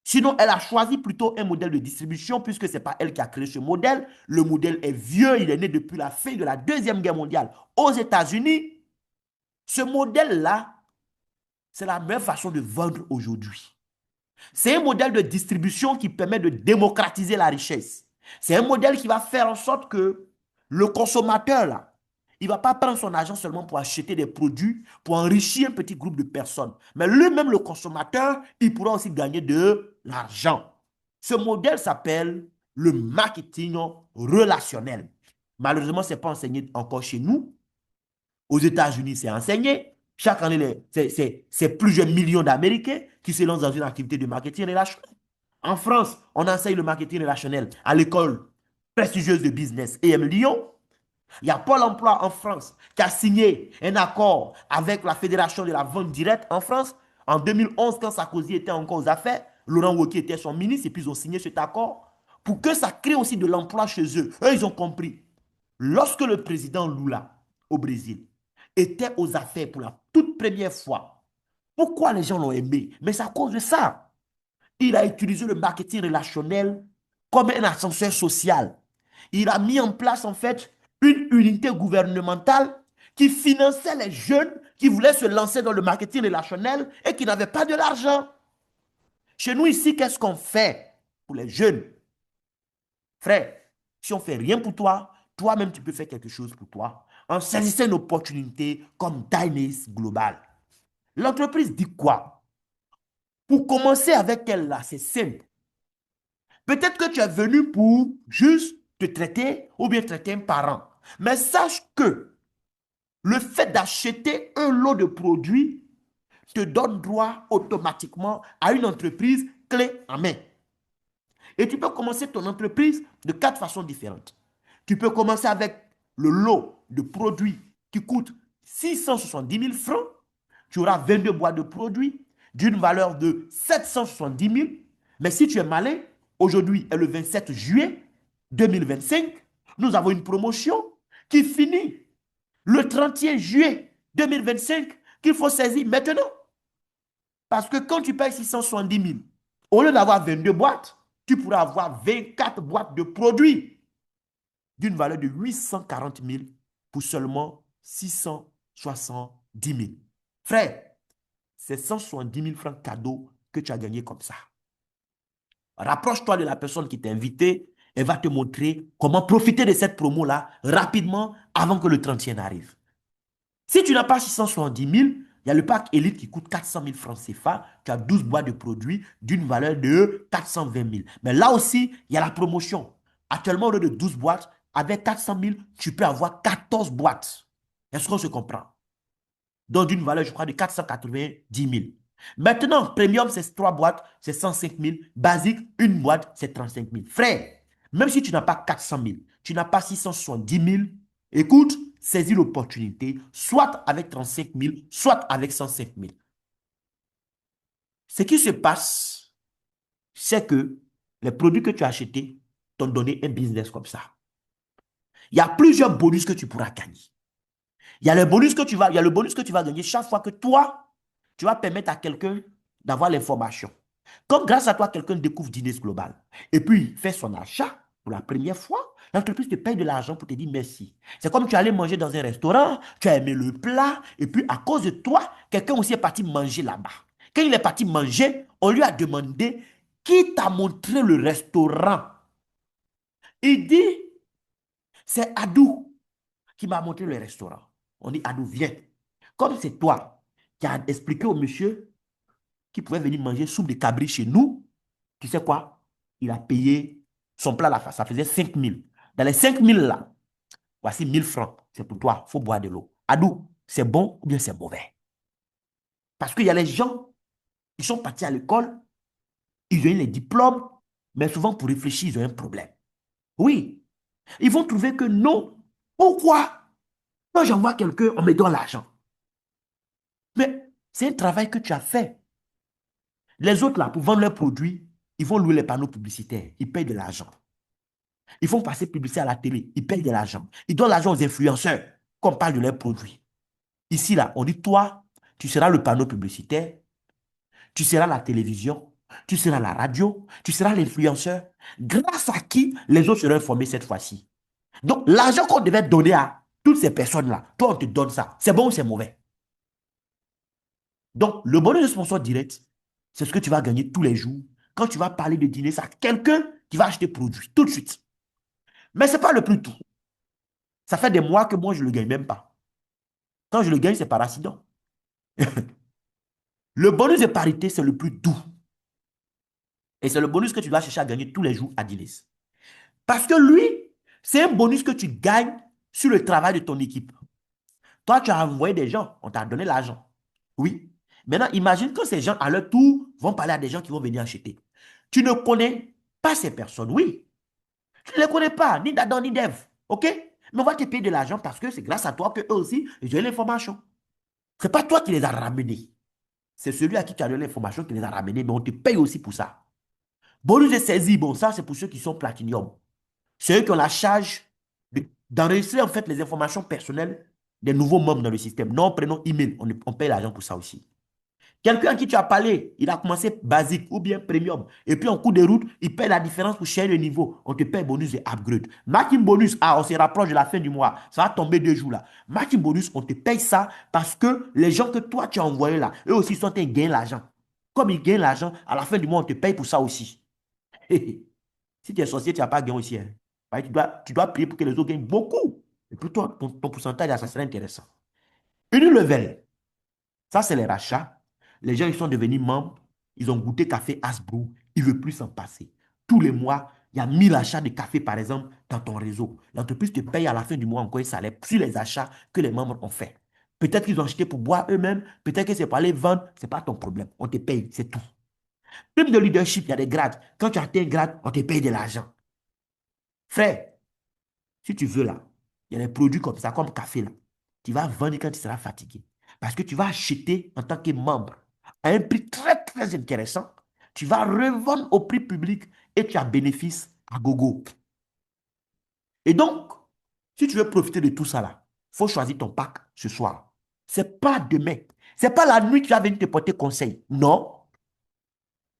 Sinon, elle a choisi plutôt un modèle de distribution puisque ce n'est pas elle qui a créé ce modèle. Le modèle est vieux, il est né depuis la fin de la Deuxième Guerre mondiale aux États-Unis. Ce modèle-là, c'est la meilleure façon de vendre aujourd'hui. C'est un modèle de distribution qui permet de démocratiser la richesse. C'est un modèle qui va faire en sorte que le consommateur, là, il ne va pas prendre son argent seulement pour acheter des produits, pour enrichir un petit groupe de personnes. Mais lui-même, le consommateur, il pourra aussi gagner de l'argent. Ce modèle s'appelle le marketing relationnel. Malheureusement, ce n'est pas enseigné encore chez nous. Aux États-Unis, c'est enseigné. Chaque année, c'est plusieurs millions d'Américains qui se lancent dans une activité de marketing relationnel. En France, on enseigne le marketing relationnel à l'école prestigieuse de business EM Lyon. Il y a Pôle emploi en France qui a signé un accord avec la Fédération de la vente directe en France. En 2011, quand Sarkozy était encore aux affaires, Laurent Wauquiez était son ministre et puis ils ont signé cet accord pour que ça crée aussi de l'emploi chez eux. Eux, ils ont compris. Lorsque le président Lula, au Brésil, était aux affaires pour la toute première fois, pourquoi les gens l'ont aimé? Mais c'est à cause de ça. Il a utilisé le marketing relationnel comme un ascenseur social. Il a mis en place, en fait, une unité gouvernementale qui finançait les jeunes qui voulaient se lancer dans le marketing relationnel et qui n'avaient pas de l'argent. Chez nous ici, qu'est-ce qu'on fait pour les jeunes? Frère, si on ne fait rien pour toi, toi-même, tu peux faire quelque chose pour toi en saisissant une opportunité comme Dynase Global. L'entreprise dit quoi? Pour commencer avec elle, là, c'est simple. Peut-être que tu es venu pour juste te traiter ou bien traiter un parent. Mais sache que le fait d'acheter un lot de produits te donne droit automatiquement à une entreprise clé en main. Et tu peux commencer ton entreprise de 4 façons différentes. Tu peux commencer avec le lot de produits qui coûte 670 000 francs. Tu auras 22 boîtes de produits d'une valeur de 770 000. Mais si tu es malin, aujourd'hui est le 27 juillet 2025. Nous avons une promotion qui finit le 31 juillet 2025 qu'il faut saisir maintenant. Parce que quand tu payes 670 000, au lieu d'avoir 22 boîtes, tu pourras avoir 24 boîtes de produits d'une valeur de 840 000 pour seulement 670 000. Frère, c'est 170 000 francs cadeaux que tu as gagné comme ça. Rapproche-toi de la personne qui t'a invité. Elle va te montrer comment profiter de cette promo-là rapidement avant que le 31 arrive. Si tu n'as pas 670 000, il y a le pack Elite qui coûte 400 000 francs CFA. Tu as 12 boîtes de produits d'une valeur de 420 000. Mais là aussi, il y a la promotion. Actuellement, au lieu de 12 boîtes, avec 400 000, tu peux avoir 14 boîtes. Est-ce qu'on se comprend? Donc, d'une valeur, je crois, de 490 000. Maintenant, Premium, c'est 3 boîtes, c'est 105 000. Basique, une boîte, c'est 35 000. Frère, même si tu n'as pas 400 000, tu n'as pas 670 000, écoute, saisis l'opportunité, soit avec 35 000, soit avec 105 000. Ce qui se passe, c'est que les produits que tu as achetés t'ont donné un business comme ça. Il y a plusieurs bonus que tu pourras gagner. Il y a le bonus que tu vas gagner chaque fois que toi, tu vas permettre à quelqu'un d'avoir l'information. Comme grâce à toi, quelqu'un découvre Dynase Global et puis fait son achat pour la première fois, l'entreprise te paye de l'argent pour te dire merci. C'est comme tu allais manger dans un restaurant, tu as aimé le plat et puis à cause de toi, quelqu'un aussi est parti manger là-bas. Quand il est parti manger, on lui a demandé qui t'a montré le restaurant. Il dit, c'est Adou qui m'a montré le restaurant. On dit, Adou, viens. Comme c'est toi qui as expliqué au monsieur qui pouvait venir manger soupe de cabri chez nous, tu sais quoi? Il a payé son plat là, ça faisait 5 000. Dans les 5 000 là, voici 1 000 francs. C'est pour toi, il faut boire de l'eau. Adou, c'est bon ou bien c'est mauvais? Parce qu'il y a les gens, ils sont partis à l'école, ils ont eu les diplômes, mais souvent pour réfléchir, ils ont un problème. Oui, ils vont trouver que non. Pourquoi? Quand j'envoie quelqu'un, on me donne l'argent. Mais c'est un travail que tu as fait. Les autres, là, pour vendre leurs produits, ils vont louer les panneaux publicitaires. Ils payent de l'argent. Ils font passer publicité à la télé. Ils payent de l'argent. Ils donnent l'argent aux influenceurs qu'on parle de leurs produits. Ici, là, on dit, toi, tu seras le panneau publicitaire, tu seras la télévision, tu seras la radio, tu seras l'influenceur, grâce à qui les autres seront informés cette fois-ci. Donc, l'argent qu'on devait donner à toutes ces personnes-là, toi, on te donne ça. C'est bon ou c'est mauvais? Donc, le bonus de sponsor direct, c'est ce que tu vas gagner tous les jours quand tu vas parler de dîner à quelqu'un qui va acheter produit tout de suite. Mais ce n'est pas le plus tout. Ça fait des mois que moi, je ne le gagne même pas. Quand je le gagne, c'est par accident. Le bonus de parité, c'est le plus doux. Et c'est le bonus que tu dois chercher à gagner tous les jours à Dynase. Parce que lui, c'est un bonus que tu gagnes sur le travail de ton équipe. Toi, tu as envoyé des gens, on t'a donné l'argent. Oui. Maintenant, imagine que ces gens, à leur tour, vont parler à des gens qui vont venir acheter. Tu ne connais pas ces personnes, oui. Tu ne les connais pas, ni d'Adam, ni d'Ève. OK? Mais on va te payer de l'argent parce que c'est grâce à toi qu'eux aussi, ils ont l'information. Ce n'est pas toi qui les as ramenés. C'est celui à qui tu as donné l'information qui les a ramenés, mais on te paye aussi pour ça. Bonus de saisie, bon, ça, c'est pour ceux qui sont Platinium. C'est eux qui ont la charge d'enregistrer en fait les informations personnelles des nouveaux membres dans le système. Nom, prénom, email, on paye l'argent pour ça aussi. Quelqu'un à qui tu as parlé, il a commencé basique ou bien premium. Et puis en cours de route, il paye la différence pour changer le niveau. On te paye bonus et upgrade. Marketing bonus, ah, on se rapproche de la fin du mois. Ça va tomber 2 jours là. Marketing bonus, on te paye ça parce que les gens que toi tu as envoyés là, eux aussi sont en train de gagner l'argent. Comme ils gagnent l'argent, à la fin du mois, on te paye pour ça aussi. Si tu es sorcier, tu n'as pas gagné aussi, hein. Ouais, tu dois payer pour que les autres gagnent beaucoup. Et puis toi, ton pourcentage, là, ça serait intéressant. Une level. Ça, c'est les rachats. Les gens, ils sont devenus membres. Ils ont goûté café Hasbro. Ils ne veulent plus s'en passer. Tous les mois, il y a 1000 achats de café, par exemple, dans ton réseau. L'entreprise te paye à la fin du mois encore un salaire sur les achats que les membres ont fait. Peut-être qu'ils ont acheté pour boire eux-mêmes. Peut-être que c'est pour aller vendre. Ce n'est pas ton problème. On te paye. C'est tout. Prime de leadership, il y a des grades. Quand tu atteins un grade, on te paye de l'argent. Frère, si tu veux là, il y a des produits comme ça, comme café là. Tu vas vendre quand tu seras fatigué. Parce que tu vas acheter en tant que membre à un prix très, très intéressant. Tu vas revendre au prix public et tu as bénéfice à gogo. Et donc, si tu veux profiter de tout ça là, il faut choisir ton pack ce soir. Ce n'est pas demain. Ce n'est pas la nuit que tu vas venir te porter conseil. Non.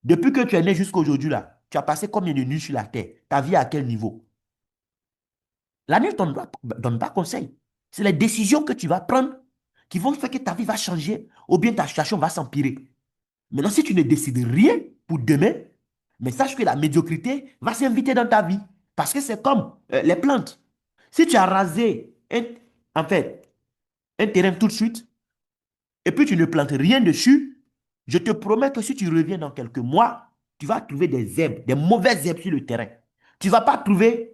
Depuis que tu es né jusqu'à aujourd'hui là, tu as passé combien de nuits sur la terre? Ta vie est à quel niveau? La nuit ne donne pas conseil. C'est les décisions que tu vas prendre qui vont faire que ta vie va changer ou bien ta situation va s'empirer. Maintenant, si tu ne décides rien pour demain, mais sache que la médiocrité va s'inviter dans ta vie. Parce que c'est comme les plantes. Si tu as rasé en fait, un terrain tout de suite, et puis tu ne plantes rien dessus, je te promets que si tu reviens dans quelques mois, tu vas trouver des herbes, des mauvaises herbes sur le terrain. Tu ne vas pas trouver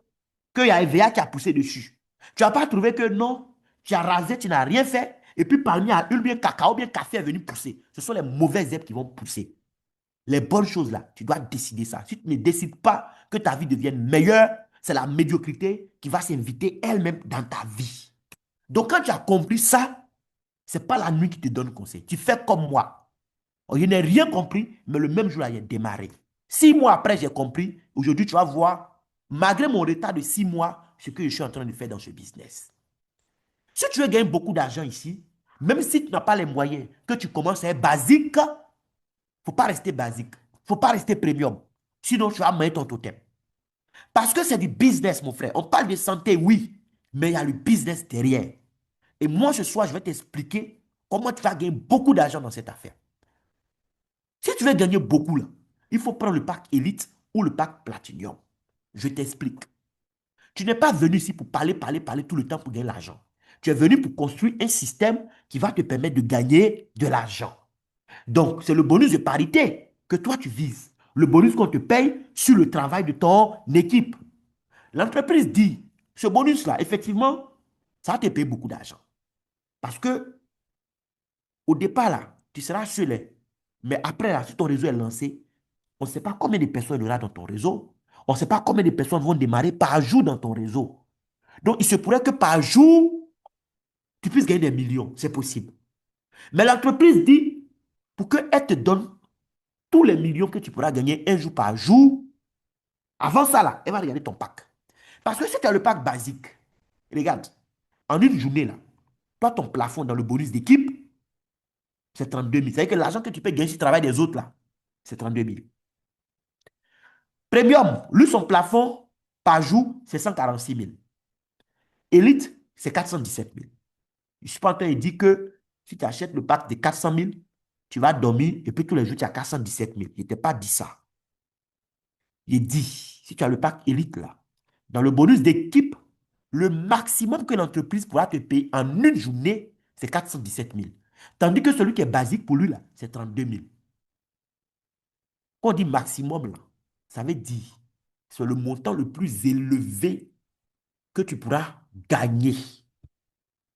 qu'il y a un VA qui a poussé dessus. Tu ne vas pas trouver que non, tu as rasé, tu n'as rien fait, et puis parmi à une bien cacao, bien café est venu pousser. Ce sont les mauvaises herbes qui vont pousser. Les bonnes choses là, tu dois décider ça. Si tu ne décides pas que ta vie devienne meilleure, c'est la médiocrité qui va s'inviter elle-même dans ta vie. Donc quand tu as compris ça, ce n'est pas la nuit qui te donne conseil. Tu fais comme moi. Oh, je n'ai rien compris, mais le même jour, là, j'ai démarré. 6 mois après, j'ai compris. Aujourd'hui, tu vas voir, malgré mon retard de 6 mois, ce que je suis en train de faire dans ce business. Si tu veux gagner beaucoup d'argent ici, même si tu n'as pas les moyens, que tu commences à être basique, il ne faut pas rester basique. Il ne faut pas rester premium. Sinon, tu vas mettre ton totem. Parce que c'est du business, mon frère. On parle de santé, oui, mais il y a le business derrière. Et moi, ce soir, je vais t'expliquer comment tu vas gagner beaucoup d'argent dans cette affaire. Si tu veux gagner beaucoup, là, il faut prendre le pack Elite ou le pack Platinum. Je t'explique. Tu n'es pas venu ici pour parler, parler, parler tout le temps pour gagner l'argent. Tu es venu pour construire un système qui va te permettre de gagner de l'argent. Donc, c'est le bonus de parité que toi, tu vises. Le bonus qu'on te paye sur le travail de ton équipe. L'entreprise dit, ce bonus-là, effectivement, ça va te payer beaucoup d'argent. Parce que au départ, là, tu seras seul. Mais après, là, si ton réseau est lancé, on ne sait pas combien de personnes il y aura dans ton réseau. On ne sait pas combien de personnes vont démarrer par jour dans ton réseau. Donc, il se pourrait que par jour, tu puisses gagner des millions. C'est possible. Mais l'entreprise dit, pour qu'elle te donne tous les millions que tu pourras gagner un jour par jour, avant ça, là, elle va regarder ton pack. Parce que si tu as le pack basique, regarde, en une journée, là, toi, ton plafond dans le bonus d'équipe, c'est 32 000. C'est-à-dire que l'argent que tu peux gagner sur le travail des autres, là, c'est 32 000. Premium, lui, son plafond par jour, c'est 146 000. Élite, c'est 417 000. Je suis pas en train de dire que si tu achètes le pack de 400 000, tu vas dormir et puis tous les jours, tu as 417 000. Je ne t'ai pas dit ça. J'ai dit, si tu as le pack élite là, dans le bonus d'équipe, le maximum que l'entreprise pourra te payer en une journée, c'est 417 000. Tandis que celui qui est basique pour lui, là, c'est 32 000. Quand on dit maximum, là, ça veut dire c'est le montant le plus élevé que tu pourras gagner.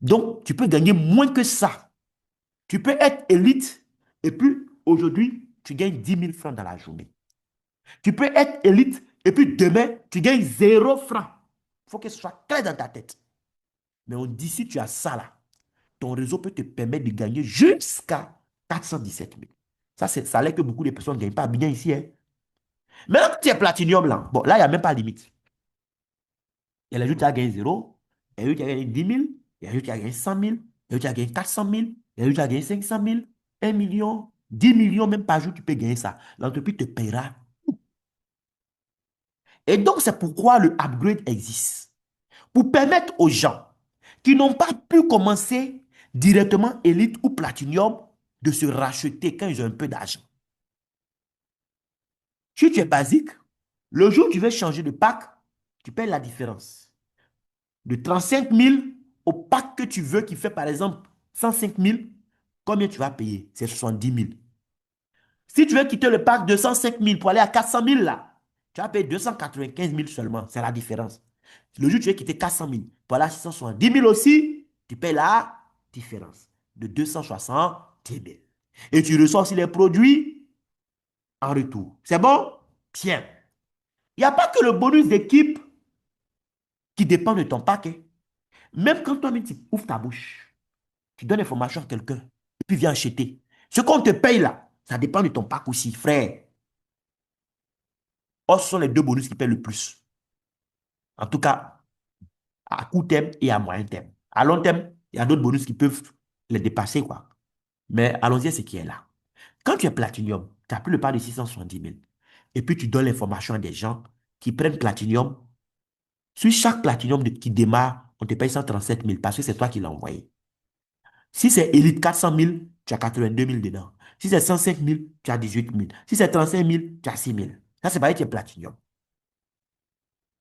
Donc, tu peux gagner moins que ça. Tu peux être élite et puis aujourd'hui, tu gagnes 10 000 francs dans la journée. Tu peux être élite et puis demain, tu gagnes 0 francs. Il faut que ce soit clair dans ta tête. Mais on dit, si tu as ça là, ton réseau peut te permettre de gagner jusqu'à 417 000. Ça, c'est ça salaire que beaucoup de personnes ne gagnent pas bien ici, hein. Maintenant que tu es Platinum, là, bon, là, il n'y a même pas de limite. Il y a les jours où tu as gagné 0, il y a les jours où tu as gagné 10 000, il y a les jours où tu as gagné 100 000, il y a les jours où tu as gagné 400 000, il y a les jours où tu as gagné 500 000, 1 million, 10 millions, même par jour, tu peux gagner ça. L'entreprise te paiera. Et donc, c'est pourquoi le upgrade existe. Pour permettre aux gens qui n'ont pas pu commencer directement Elite ou Platinum de se racheter quand ils ont un peu d'argent. Si tu es basique, le jour où tu veux changer de pack, tu payes la différence. De 35 000 au pack que tu veux qui fait par exemple 105 000, combien tu vas payer? C'est 70 000. Si tu veux quitter le pack de 105 000 pour aller à 400 000 là, tu vas payer 295 000 seulement. C'est la différence. Le jour où tu veux quitter 400 000 pour aller à 670 000 aussi, tu payes la différence de 270 000. Et tu reçois aussi les produits en retour. C'est bon? Bien. Il n'y a pas que le bonus d'équipe qui dépend de ton paquet. Même quand toi-même tu ouvres ta bouche, tu donnes l'information à quelqu'un et puis viens acheter. Ce qu'on te paye là, ça dépend de ton pack aussi, frère. Or, ce sont les deux bonus qui paient le plus. En tout cas, à court terme et à moyen terme. À long terme, il y a d'autres bonus qui peuvent les dépasser, quoi. Mais allons-y à ce qui est là. Quand tu es Platinum, tu as plus le part de 670 000. Et puis tu donnes l'information à des gens qui prennent Platinum. Sur chaque Platinum qui démarre, on te paye 137 000 parce que c'est toi qui l'as envoyé. Si c'est Elite 400 000, tu as 82 000 dedans. Si c'est 105 000, tu as 18 000. Si c'est 35 000, tu as 6 000. Ça, c'est pas que tu es Platinum.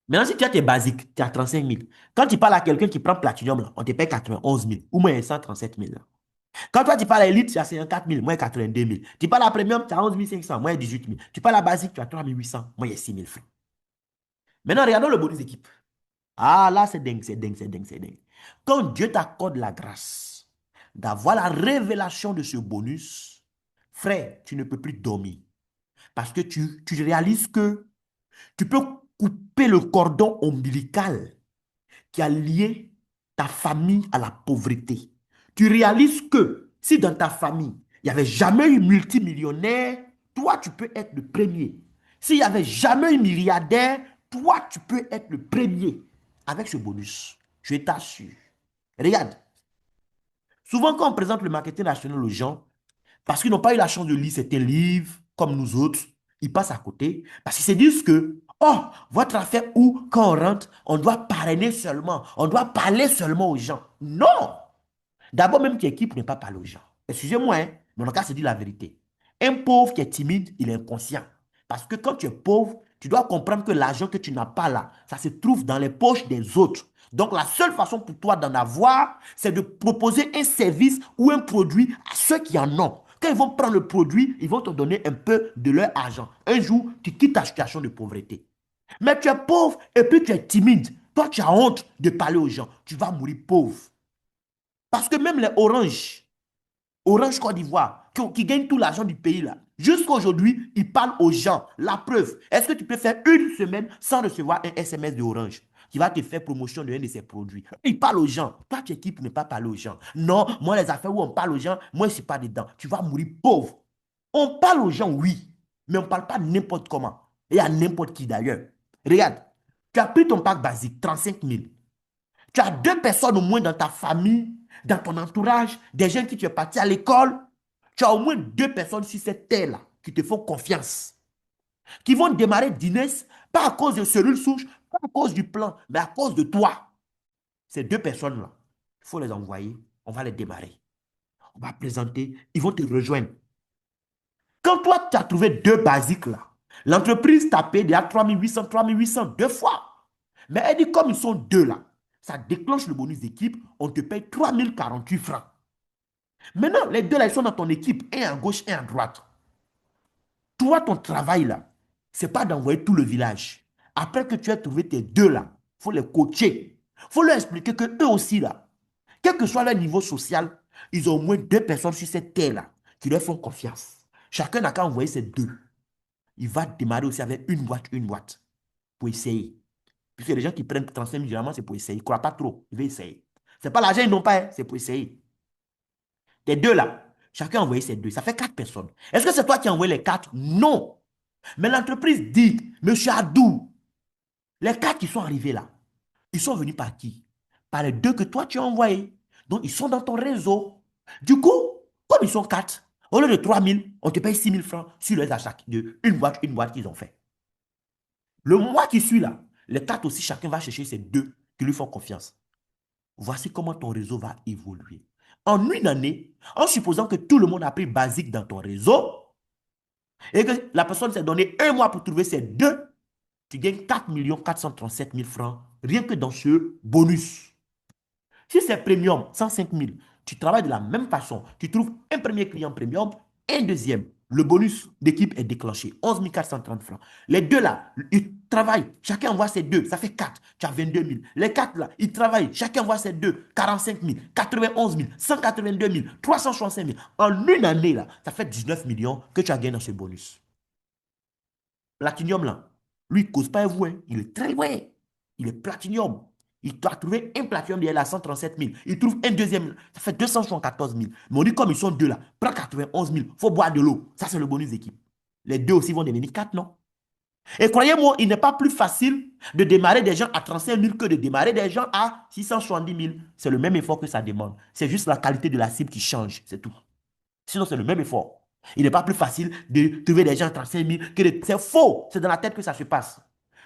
Maintenant, si tu as tes basiques, tu as 35 000. Quand tu parles à quelqu'un qui prend Platinum, là, on te paye 91 000 ou moins 137 000. Là. Quand toi, tu parles à Elite, tu as 54 000, moins 82 000. Tu parles à Premium, tu as 11 500, moins 18 000. Tu parles à Basique, tu as 3 800, moins 6 000 francs. Maintenant, regardons le bonus d'équipe. Ah, là, c'est dingue, c'est dingue, c'est dingue, c'est dingue. Quand Dieu t'accorde la grâce d'avoir la révélation de ce bonus, frère, tu ne peux plus dormir. Parce que tu réalises que tu peux couper le cordon ombilical qui a lié ta famille à la pauvreté. Tu réalises que si dans ta famille, il n'y avait jamais eu multimillionnaire, toi, tu peux être le premier. S'il n'y avait jamais eu milliardaire, toi, tu peux être le premier avec ce bonus. Je t'assure. Regarde, souvent quand on présente le marketing national aux gens, parce qu'ils n'ont pas eu la chance de lire certains livres, comme nous autres, ils passent à côté, parce qu'ils se disent que, oh, votre affaire où, quand on rentre, on doit parrainer seulement, on doit parler seulement aux gens. Non! D'abord, même qui équipe n'est pas parler aux gens. Excusez-moi, hein, mais on a se dire la vérité. Un pauvre qui est timide, il est inconscient. Parce que quand tu es pauvre, tu dois comprendre que l'argent que tu n'as pas là, ça se trouve dans les poches des autres. Donc, la seule façon pour toi d'en avoir, c'est de proposer un service ou un produit à ceux qui en ont. Quand ils vont prendre le produit, ils vont te donner un peu de leur argent. Un jour, tu quittes ta situation de pauvreté. Mais tu es pauvre et puis tu es timide. Toi, tu as honte de parler aux gens. Tu vas mourir pauvre. Parce que même les oranges, Orange Côte d'Ivoire, qui gagnent tout l'argent du pays là, jusqu'à aujourd'hui, ils parlent aux gens. La preuve, est-ce que tu peux faire une semaine sans recevoir un SMS de Orange qui va te faire promotion de un de ses produits? Ils parlent aux gens. Toi, tu es qui pour ne pas parler aux gens? Non, moi, les affaires où on parle aux gens, moi, je ne suis pas dedans. Tu vas mourir pauvre. On parle aux gens, oui, mais on ne parle pas n'importe comment. Et à n'importe qui d'ailleurs. Regarde, tu as pris ton pack basique, 35 000. Tu as deux personnes au moins dans ta famille, dans ton entourage, des gens qui tu es parti à l'école. Tu as au moins deux personnes sur cette terre-là qui te font confiance, qui vont démarrer Guinness, pas à cause de cellules souches, pas à cause du plan, mais à cause de toi. Ces deux personnes-là, il faut les envoyer, on va les démarrer. On va présenter, ils vont te rejoindre. Quand toi, tu as trouvé deux basiques là, l'entreprise t'a payé déjà 3 800, deux fois. Mais elle dit, comme ils sont deux là, ça déclenche le bonus d'équipe, on te paye 3 048 francs. Maintenant, les deux là, ils sont dans ton équipe, un à gauche, un à droite. Toi, ton travail là, c'est pas d'envoyer tout le village. Après que tu aies trouvé tes deux là, il faut les coacher. Il faut leur expliquer que eux aussi là, quel que soit leur niveau social, ils ont au moins deux personnes sur cette terre là qui leur font confiance. Chacun n'a qu'à envoyer ses deux. Il va démarrer aussi avec une boîte, pour essayer. Puisque les gens qui prennent 35 000, généralement, c'est pour essayer. Ils ne croient pas trop. Ils veulent essayer. Ce n'est pas l'argent, ils n'ont pas, hein, c'est pour essayer. Les deux là, chacun a envoyé ses deux. Ça fait quatre personnes. Est-ce que c'est toi qui as envoyé les quatre? Non. Mais l'entreprise dit, Monsieur Adou, les quatre qui sont arrivés là, ils sont venus par qui? Par les deux que toi tu as envoyés. Donc, ils sont dans ton réseau. Du coup, comme ils sont quatre, au lieu de 3 000, on te paye 6 000 francs sur les achats de une boîte qu'ils ont fait. Le mois qui suit là, les quatre aussi, chacun va chercher ces deux qui lui font confiance. Voici comment ton réseau va évoluer. En une année, en supposant que tout le monde a pris basique dans ton réseau et que la personne s'est donné un mois pour trouver ces deux, tu gagnes 4 437 000 francs rien que dans ce bonus. Si c'est premium, 105 000, tu travailles de la même façon. Tu trouves un premier client premium, un deuxième. Le bonus d'équipe est déclenché, 11 430 francs. Les deux là, ils travaillent, chacun envoie ses deux, ça fait 4, tu as 22 000. Les quatre là, ils travaillent, chacun envoie ses deux, 45 000, 91 000, 182 000, 365 000. En une année là, ça fait 19 millions que tu as gagné dans ce bonus. Platinum là, lui, il ne cause pas un vous, hein. Il est très loin. Il est platinum. Il doit trouver un platinum il est à 137 000. Il trouve un deuxième, ça fait 274 000. Mais on dit comme ils sont deux là, prends 91 000, il faut boire de l'eau. Ça, c'est le bonus d'équipe. Les deux aussi vont devenir 4, non? Et croyez-moi, il n'est pas plus facile de démarrer des gens à 35 000 que de démarrer des gens à 670 000. C'est le même effort que ça demande. C'est juste la qualité de la cible qui change, c'est tout. Sinon, c'est le même effort. Il n'est pas plus facile de trouver des gens à 35 000 que de... C'est faux. C'est dans la tête que ça se passe.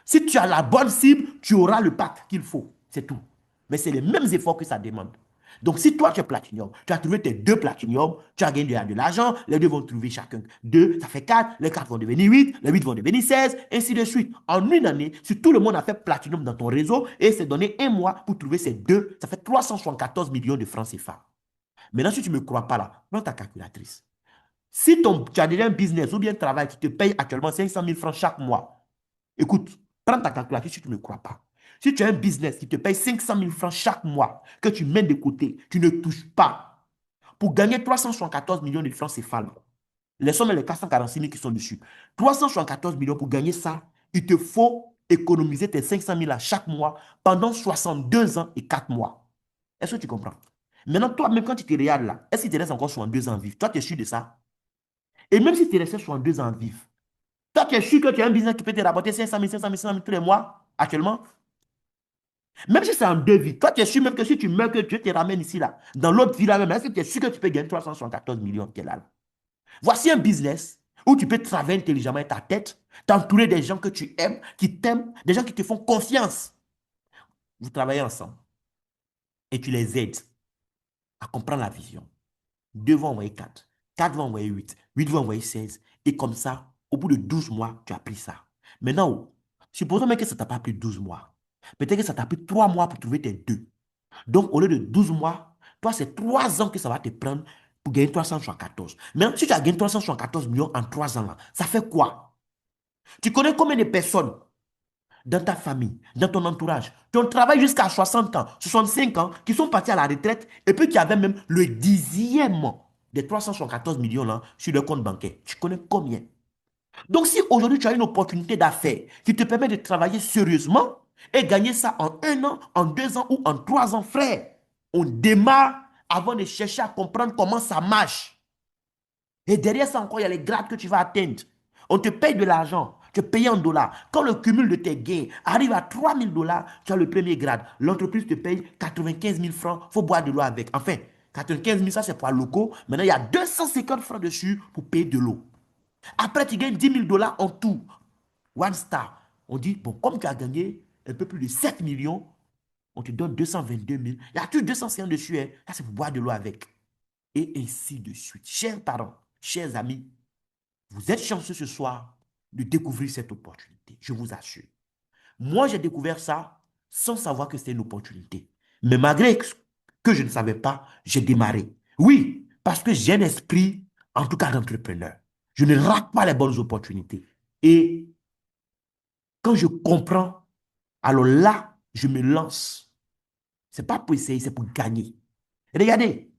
Si tu as la bonne cible, tu auras le pack qu'il faut. C'est tout. Mais c'est les mêmes efforts que ça demande. Donc, si toi, tu es platinium, tu as trouvé tes deux platinium, tu as gagné de l'argent, les deux vont trouver chacun deux, ça fait 4, les 4 vont devenir 8, les 8 vont devenir 16, ainsi de suite. En une année, si tout le monde a fait platinum dans ton réseau et s'est donné un mois pour trouver ces deux, ça fait 374 millions de francs CFA. Maintenant, si tu ne me crois pas là, prends ta calculatrice. Si tu as déjà un business ou bien un travail qui te paye actuellement 500 000 francs chaque mois, écoute, prends ta calculatrice si tu ne me crois pas. Si tu as un business qui te paye 500 000 francs chaque mois, que tu mets de côté, tu ne touches pas, pour gagner 374 millions de francs CFA, les sommes et les 446 000 qui sont dessus, 374 millions pour gagner ça, il te faut économiser tes 500 000 à chaque mois pendant 62 ans et 4 mois. Est-ce que tu comprends? Maintenant, toi, même quand tu te regardes là, est-ce qu'il te reste encore 62 ans à vivre? Toi, tu es sûr de ça? Et même si tu es resté 62 ans à vivre, toi, tu es sûr que tu as un business qui peut te rapporter 500 000, 500 000, 500 000 tous les mois, actuellement? Même si c'est en deux vies, toi, tu es sûr même que si tu meurs, que Dieu te ramène ici, là, dans l'autre vie là même, est-ce que tu es sûr que tu peux gagner 374 millions qui est là, là? Voici un business où tu peux travailler intelligemment avec ta tête, t'entourer des gens que tu aimes, qui t'aiment, des gens qui te font confiance. Vous travaillez ensemble et tu les aides à comprendre la vision. 2 vont envoyer 4, 4 vont envoyer 8, 8 vont envoyer 16. Et comme ça, au bout de 12 mois, tu as pris ça. Maintenant, supposons même que ça ne t'a pas pris 12 mois. Peut-être que ça t'a pris 3 mois pour trouver tes deux. Donc, au lieu de 12 mois, toi, c'est 3 ans que ça va te prendre pour gagner 374. Maintenant, si tu as gagné 374 millions en 3 ans, là, ça fait quoi? Tu connais combien de personnes dans ta famille, dans ton entourage, qui ont travaillé jusqu'à 60 ans, 65 ans, qui sont partis à la retraite et puis qui avaient même le dixième des 374 millions là sur le compte bancaire. Tu connais combien? Donc, si aujourd'hui tu as une opportunité d'affaires qui te permet de travailler sérieusement et gagner ça en 1 an, en 2 ans ou en 3 ans, frère, on démarre avant de chercher à comprendre comment ça marche. Et derrière ça encore, il y a les grades que tu vas atteindre. On te paye de l'argent, tu es payé en dollars. Quand le cumul de tes gains arrive à 3 000 $, tu as le premier grade. L'entreprise te paye 95 000 francs, il faut boire de l'eau avec. Enfin, 95 000, ça c'est pour un loco. Maintenant, il y a 250 francs dessus pour payer de l'eau. Après, tu gagnes 10 000 $ en tout. One star. On dit, bon, comme tu as gagné un peu plus de 7 millions, on te donne 222 000. Il y a tout 250 dessus. Hein. Ça, c'est pour boire de l'eau avec. Et ainsi de suite. Chers parents, chers amis, vous êtes chanceux ce soir de découvrir cette opportunité. Je vous assure. Moi, j'ai découvert ça sans savoir que c'était une opportunité. Mais malgré que je ne savais pas, j'ai démarré. Oui, parce que j'ai un esprit, en tout cas, d'entrepreneur. Je ne rate pas les bonnes opportunités. Et quand je comprends, alors là, je me lance. Ce n'est pas pour essayer, c'est pour gagner. Regardez,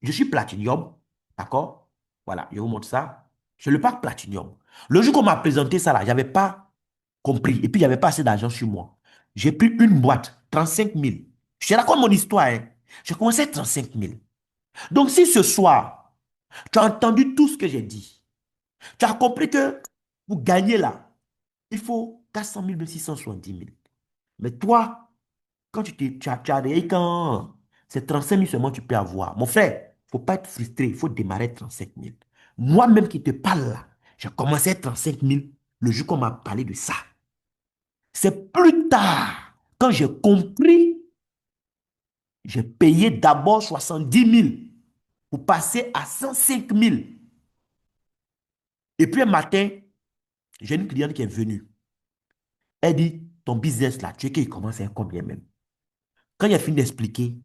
je suis platinium, d'accord? Voilà, je vous montre ça. Je le pack platinium. Le jour qu'on m'a présenté ça là, je n'avais pas compris. Et puis, il n'y avait pas assez d'argent sur moi. J'ai pris une boîte, 35 000. Je te raconte mon histoire. Hein. J'ai commencé à 35 000. Donc, si ce soir, tu as entendu tout ce que j'ai dit, tu as compris que Pour gagner là, il faut 400 000, même 670 000. Mais toi, quand tu as réveillé, quand c'est 35 000 seulement tu peux avoir. Mon frère, il ne faut pas être frustré, il faut démarrer 35 000. Moi-même qui te parle là, j'ai commencé à 35 000 le jour qu'on m'a parlé de ça. C'est plus tard, quand j'ai compris, j'ai payé d'abord 70 000 pour passer à 105 000. Et puis un matin, j'ai une cliente qui est venue. Elle dit, ton business là, tu sais qu'il commence à combien même? Quand il a fini d'expliquer,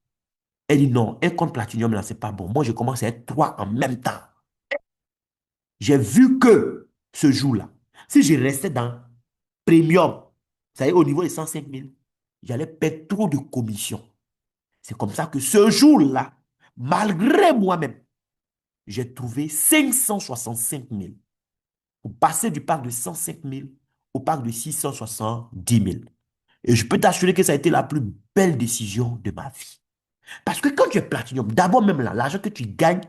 elle dit non, un compte Platinum là, c'est pas bon. Moi, je commence à être trois en même temps. J'ai vu que ce jour-là, si je restais dans Premium, ça y est, au niveau des 105 000, j'allais perdre trop de commissions. C'est comme ça que ce jour-là, malgré moi-même, j'ai trouvé 565 000 pour passer du parc de 105 000 au parc de 670 000. Et je peux t'assurer que ça a été la plus belle décision de ma vie. Parce que quand tu es Platinum, d'abord même là, l'argent que tu gagnes,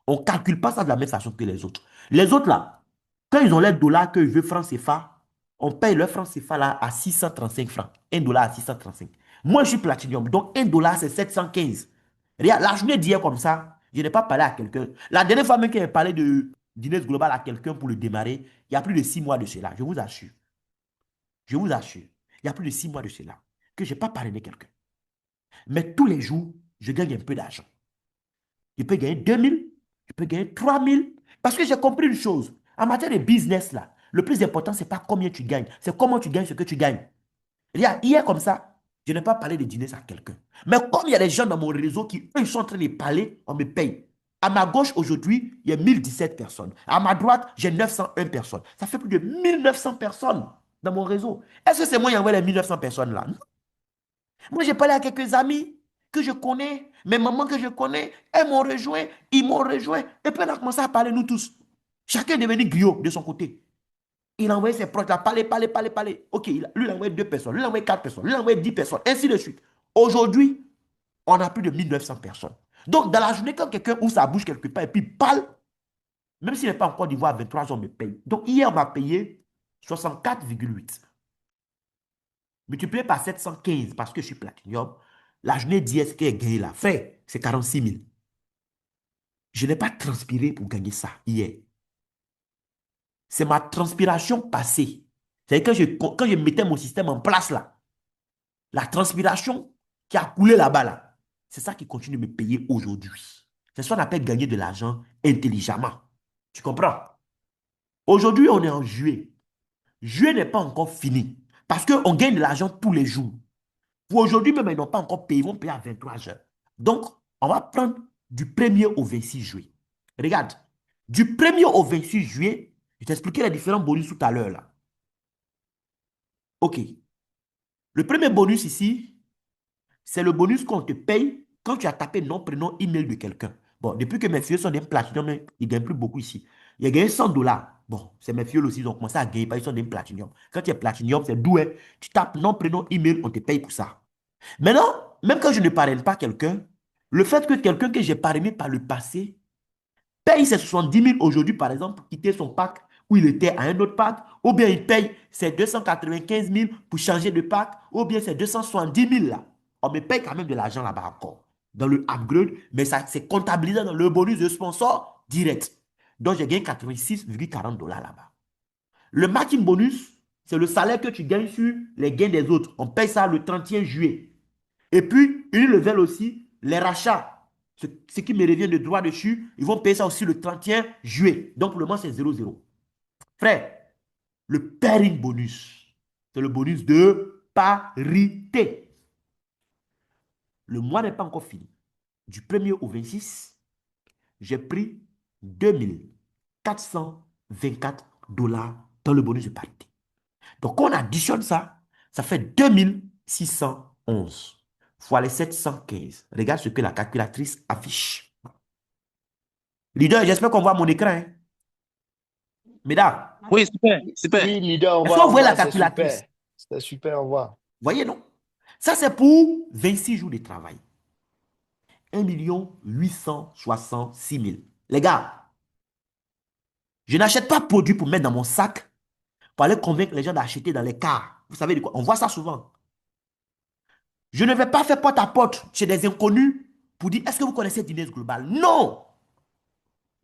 on ne calcule pas ça de la même façon que les autres. Les autres là, quand ils ont les dollars qu'ils veulent francs CFA, on paye leur franc CFA là à 635 francs. Un dollar à 635. Moi, je suis Platinum, donc un dollar c'est 715. Regarde, la journée d'hier comme ça, je n'ai pas parlé à quelqu'un. La dernière fois même que j'ai parlé de Guinness Global à quelqu'un pour le démarrer, il y a plus de 6 mois de cela, je vous assure. Je vous assure, il y a plus de 6 mois de cela que je n'ai pas parrainé quelqu'un. Mais tous les jours, je gagne un peu d'argent. Je peux gagner 2 000, je peux gagner 3 000. Parce que j'ai compris une chose. En matière de business, là, le plus important, ce n'est pas combien tu gagnes, c'est comment tu gagnes ce que tu gagnes. Hier, comme ça, je n'ai pas parlé de dîner à quelqu'un. Mais comme il y a des gens dans mon réseau qui, eux, ils sont en train de parler, on me paye. À ma gauche, aujourd'hui, il y a 1017 personnes. À ma droite, j'ai 901 personnes. Ça fait plus de 1900 personnes dans mon réseau. Est-ce que c'est moi qui envoie les 1900 personnes là? Moi, j'ai parlé à quelques amis que je connais, mes mamans que je connais, elles m'ont rejoint, ils m'ont rejoint. Et puis, on a commencé à parler, nous tous. Chacun est devenu griot de son côté. Il a envoyé ses proches, là, parler, parler, parler, parler. Ok, lui, il a envoyé 2 personnes, lui, il a envoyé 4 personnes, lui, il a envoyé 10 personnes, ainsi de suite. Aujourd'hui, on a plus de 1900 personnes. Donc, dans la journée, quand quelqu'un ouvre sa bouche quelque part et puis parle, même s'il n'est pas en Côte d'Ivoire à 23 ans, on me paye. Donc, hier, on m'a payé 64,8. Multiplié par 715 parce que je suis Platinum, la journée d'hier, qui est gagné là, fait, c'est 46 000. Je n'ai pas transpiré pour gagner ça hier. C'est ma transpiration passée. C'est-à-dire que quand je mettais mon système en place là, la transpiration qui a coulé là-bas là, c'est ça qui continue de me payer aujourd'hui. C'est ce qu'on appelle gagner de l'argent intelligemment. Tu comprends? Aujourd'hui, on est en juillet. Juillet n'est pas encore fini parce qu'on gagne de l'argent tous les jours. Pour aujourd'hui même, ils n'ont pas encore payé. Ils vont payer à 23 heures. Donc, on va prendre du 1er au 26 juillet. Regarde, du 1er au 26 juillet, je t'expliquais les différents bonus tout à l'heure là. OK. Le premier bonus ici, c'est le bonus qu'on te paye quand tu as tapé nom, prénom, email de quelqu'un. Bon, depuis que mes filles sont des platinum, ils ne gagnent plus beaucoup ici. Il a gagné 100 dollars. Bon, c'est mes filles aussi, ils ont commencé à gagner, ils sont des platinum. Quand tu es platinum, c'est doué. Tu tapes nom, prénom, email, on te paye pour ça. Maintenant, même quand je ne parraine pas quelqu'un, le fait que quelqu'un que j'ai parrainé par le passé paye ses 70 000 aujourd'hui, par exemple, pour quitter son pack où il était à un autre pack, ou bien il paye ses 295 000 pour changer de pack, ou bien ses 270 000 là. On me paye quand même de l'argent là-bas encore, dans le upgrade, mais ça c'est comptabilisé dans le bonus de sponsor direct. Donc j'ai gagné 86,40 dollars là-bas. Le matching bonus, c'est le salaire que tu gagnes sur les gains des autres. On paye ça le 31 juillet. Et puis, ils level aussi les rachats. Ce qui me revient de droit dessus, ils vont payer ça aussi le 31 juillet. Donc, pour le moment, c'est 0,0. Frère, le pairing bonus, c'est le bonus de parité. Le mois n'est pas encore fini. Du 1er au 26, j'ai pris 2424 dollars dans le bonus de parité. Donc, quand on additionne ça, ça fait 2611 fois les 715. Regarde ce que la calculatrice affiche. Leader, j'espère qu'on voit mon écran, hein. Mesdames, Oui, super, super. Oui, leader, est-ce que vous on voyez la voit, c'est calculatrice? super. C'est super, on voit. Voyez, non? Ça, c'est pour 26 jours de travail. 1 866 000. Les gars, je n'achète pas produit pour mettre dans mon sac pour aller convaincre les gens d'acheter dans les cars. Vous savez de quoi? On voit ça souvent. Je ne vais pas faire porte à porte chez des inconnus pour dire, est-ce que vous connaissez Guinness Global? Non!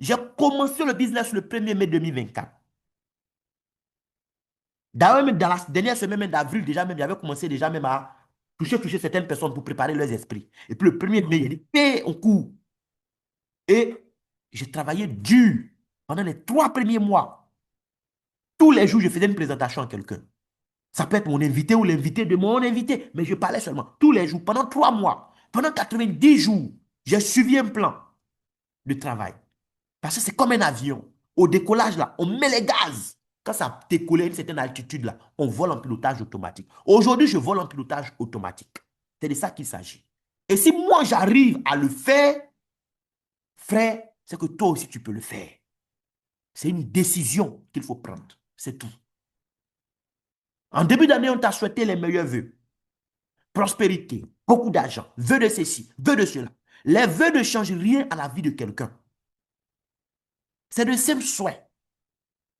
J'ai commencé le business le 1er mai 2024. D'ailleurs, même dans la dernière semaine même d'avril, déjà même, j'avais commencé déjà même à toucher certaines personnes pour préparer leurs esprits. Et puis le 1er mai, il dit, paye au cours. Et j'ai travaillé dur pendant les 3 premiers mois. Tous les jours, je faisais une présentation à quelqu'un. Ça peut être mon invité ou l'invité de mon invité, mais je parlais seulement tous les jours, pendant 3 mois, pendant 90 jours. J'ai suivi un plan de travail. Parce que c'est comme un avion. Au décollage, là, on met les gaz. Quand ça décolle à une certaine altitude, là, on vole en pilotage automatique. Aujourd'hui, je vole en pilotage automatique. C'est de ça qu'il s'agit. Et si moi, j'arrive à le faire, frère, c'est que toi aussi, tu peux le faire. C'est une décision qu'il faut prendre. C'est tout. En début d'année, on t'a souhaité les meilleurs vœux. Prospérité, beaucoup d'argent, vœux de ceci, vœux de cela. Les vœux ne changent rien à la vie de quelqu'un. C'est de simples souhaits.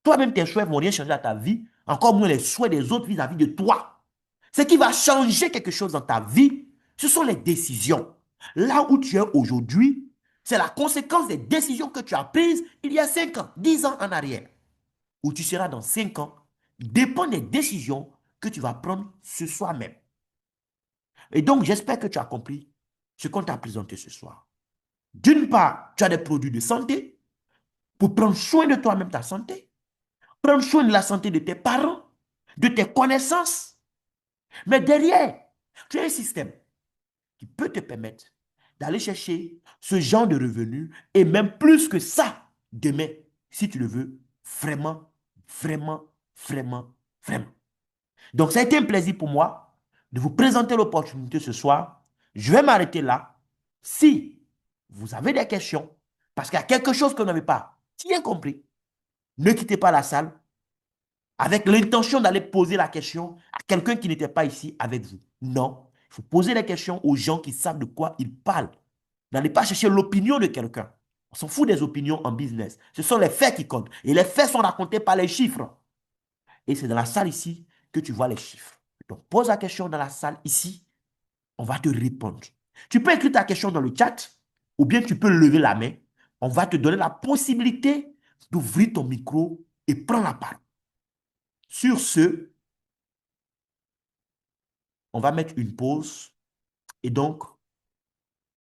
Toi-même, tes souhaits ne vont rien changer à ta vie, encore moins les souhaits des autres vis-à-vis de toi. Ce qui va changer quelque chose dans ta vie, ce sont les décisions. Là où tu es aujourd'hui, c'est la conséquence des décisions que tu as prises il y a 5 ans, 10 ans en arrière. Où tu seras dans 5 ans, dépend des décisions que tu vas prendre ce soir même. Et donc, j'espère que tu as compris ce qu'on t'a présenté ce soir. D'une part, tu as des produits de santé pour prendre soin de toi-même, ta santé, prendre soin de la santé de tes parents, de tes connaissances. Mais derrière, tu as un système qui peut te permettre d'aller chercher ce genre de revenus et même plus que ça demain, si tu le veux, vraiment, vraiment, vraiment, vraiment. Donc, ça a été un plaisir pour moi de vous présenter l'opportunité ce soir. Je vais m'arrêter là. Si vous avez des questions, parce qu'il y a quelque chose que vous n'avez pas bien compris, ne quittez pas la salle avec l'intention d'aller poser la question à quelqu'un qui n'était pas ici avec vous. Non, il faut poser les questions aux gens qui savent de quoi ils parlent. N'allez pas chercher l'opinion de quelqu'un. On s'en fout des opinions en business. Ce sont les faits qui comptent. Et les faits sont racontés par les chiffres. Et c'est dans la salle ici que tu vois les chiffres. Donc, pose la question dans la salle ici. On va te répondre. Tu peux écrire ta question dans le chat ou bien tu peux lever la main. On va te donner la possibilité d'ouvrir ton micro et prendre la parole. Sur ce, on va mettre une pause et donc,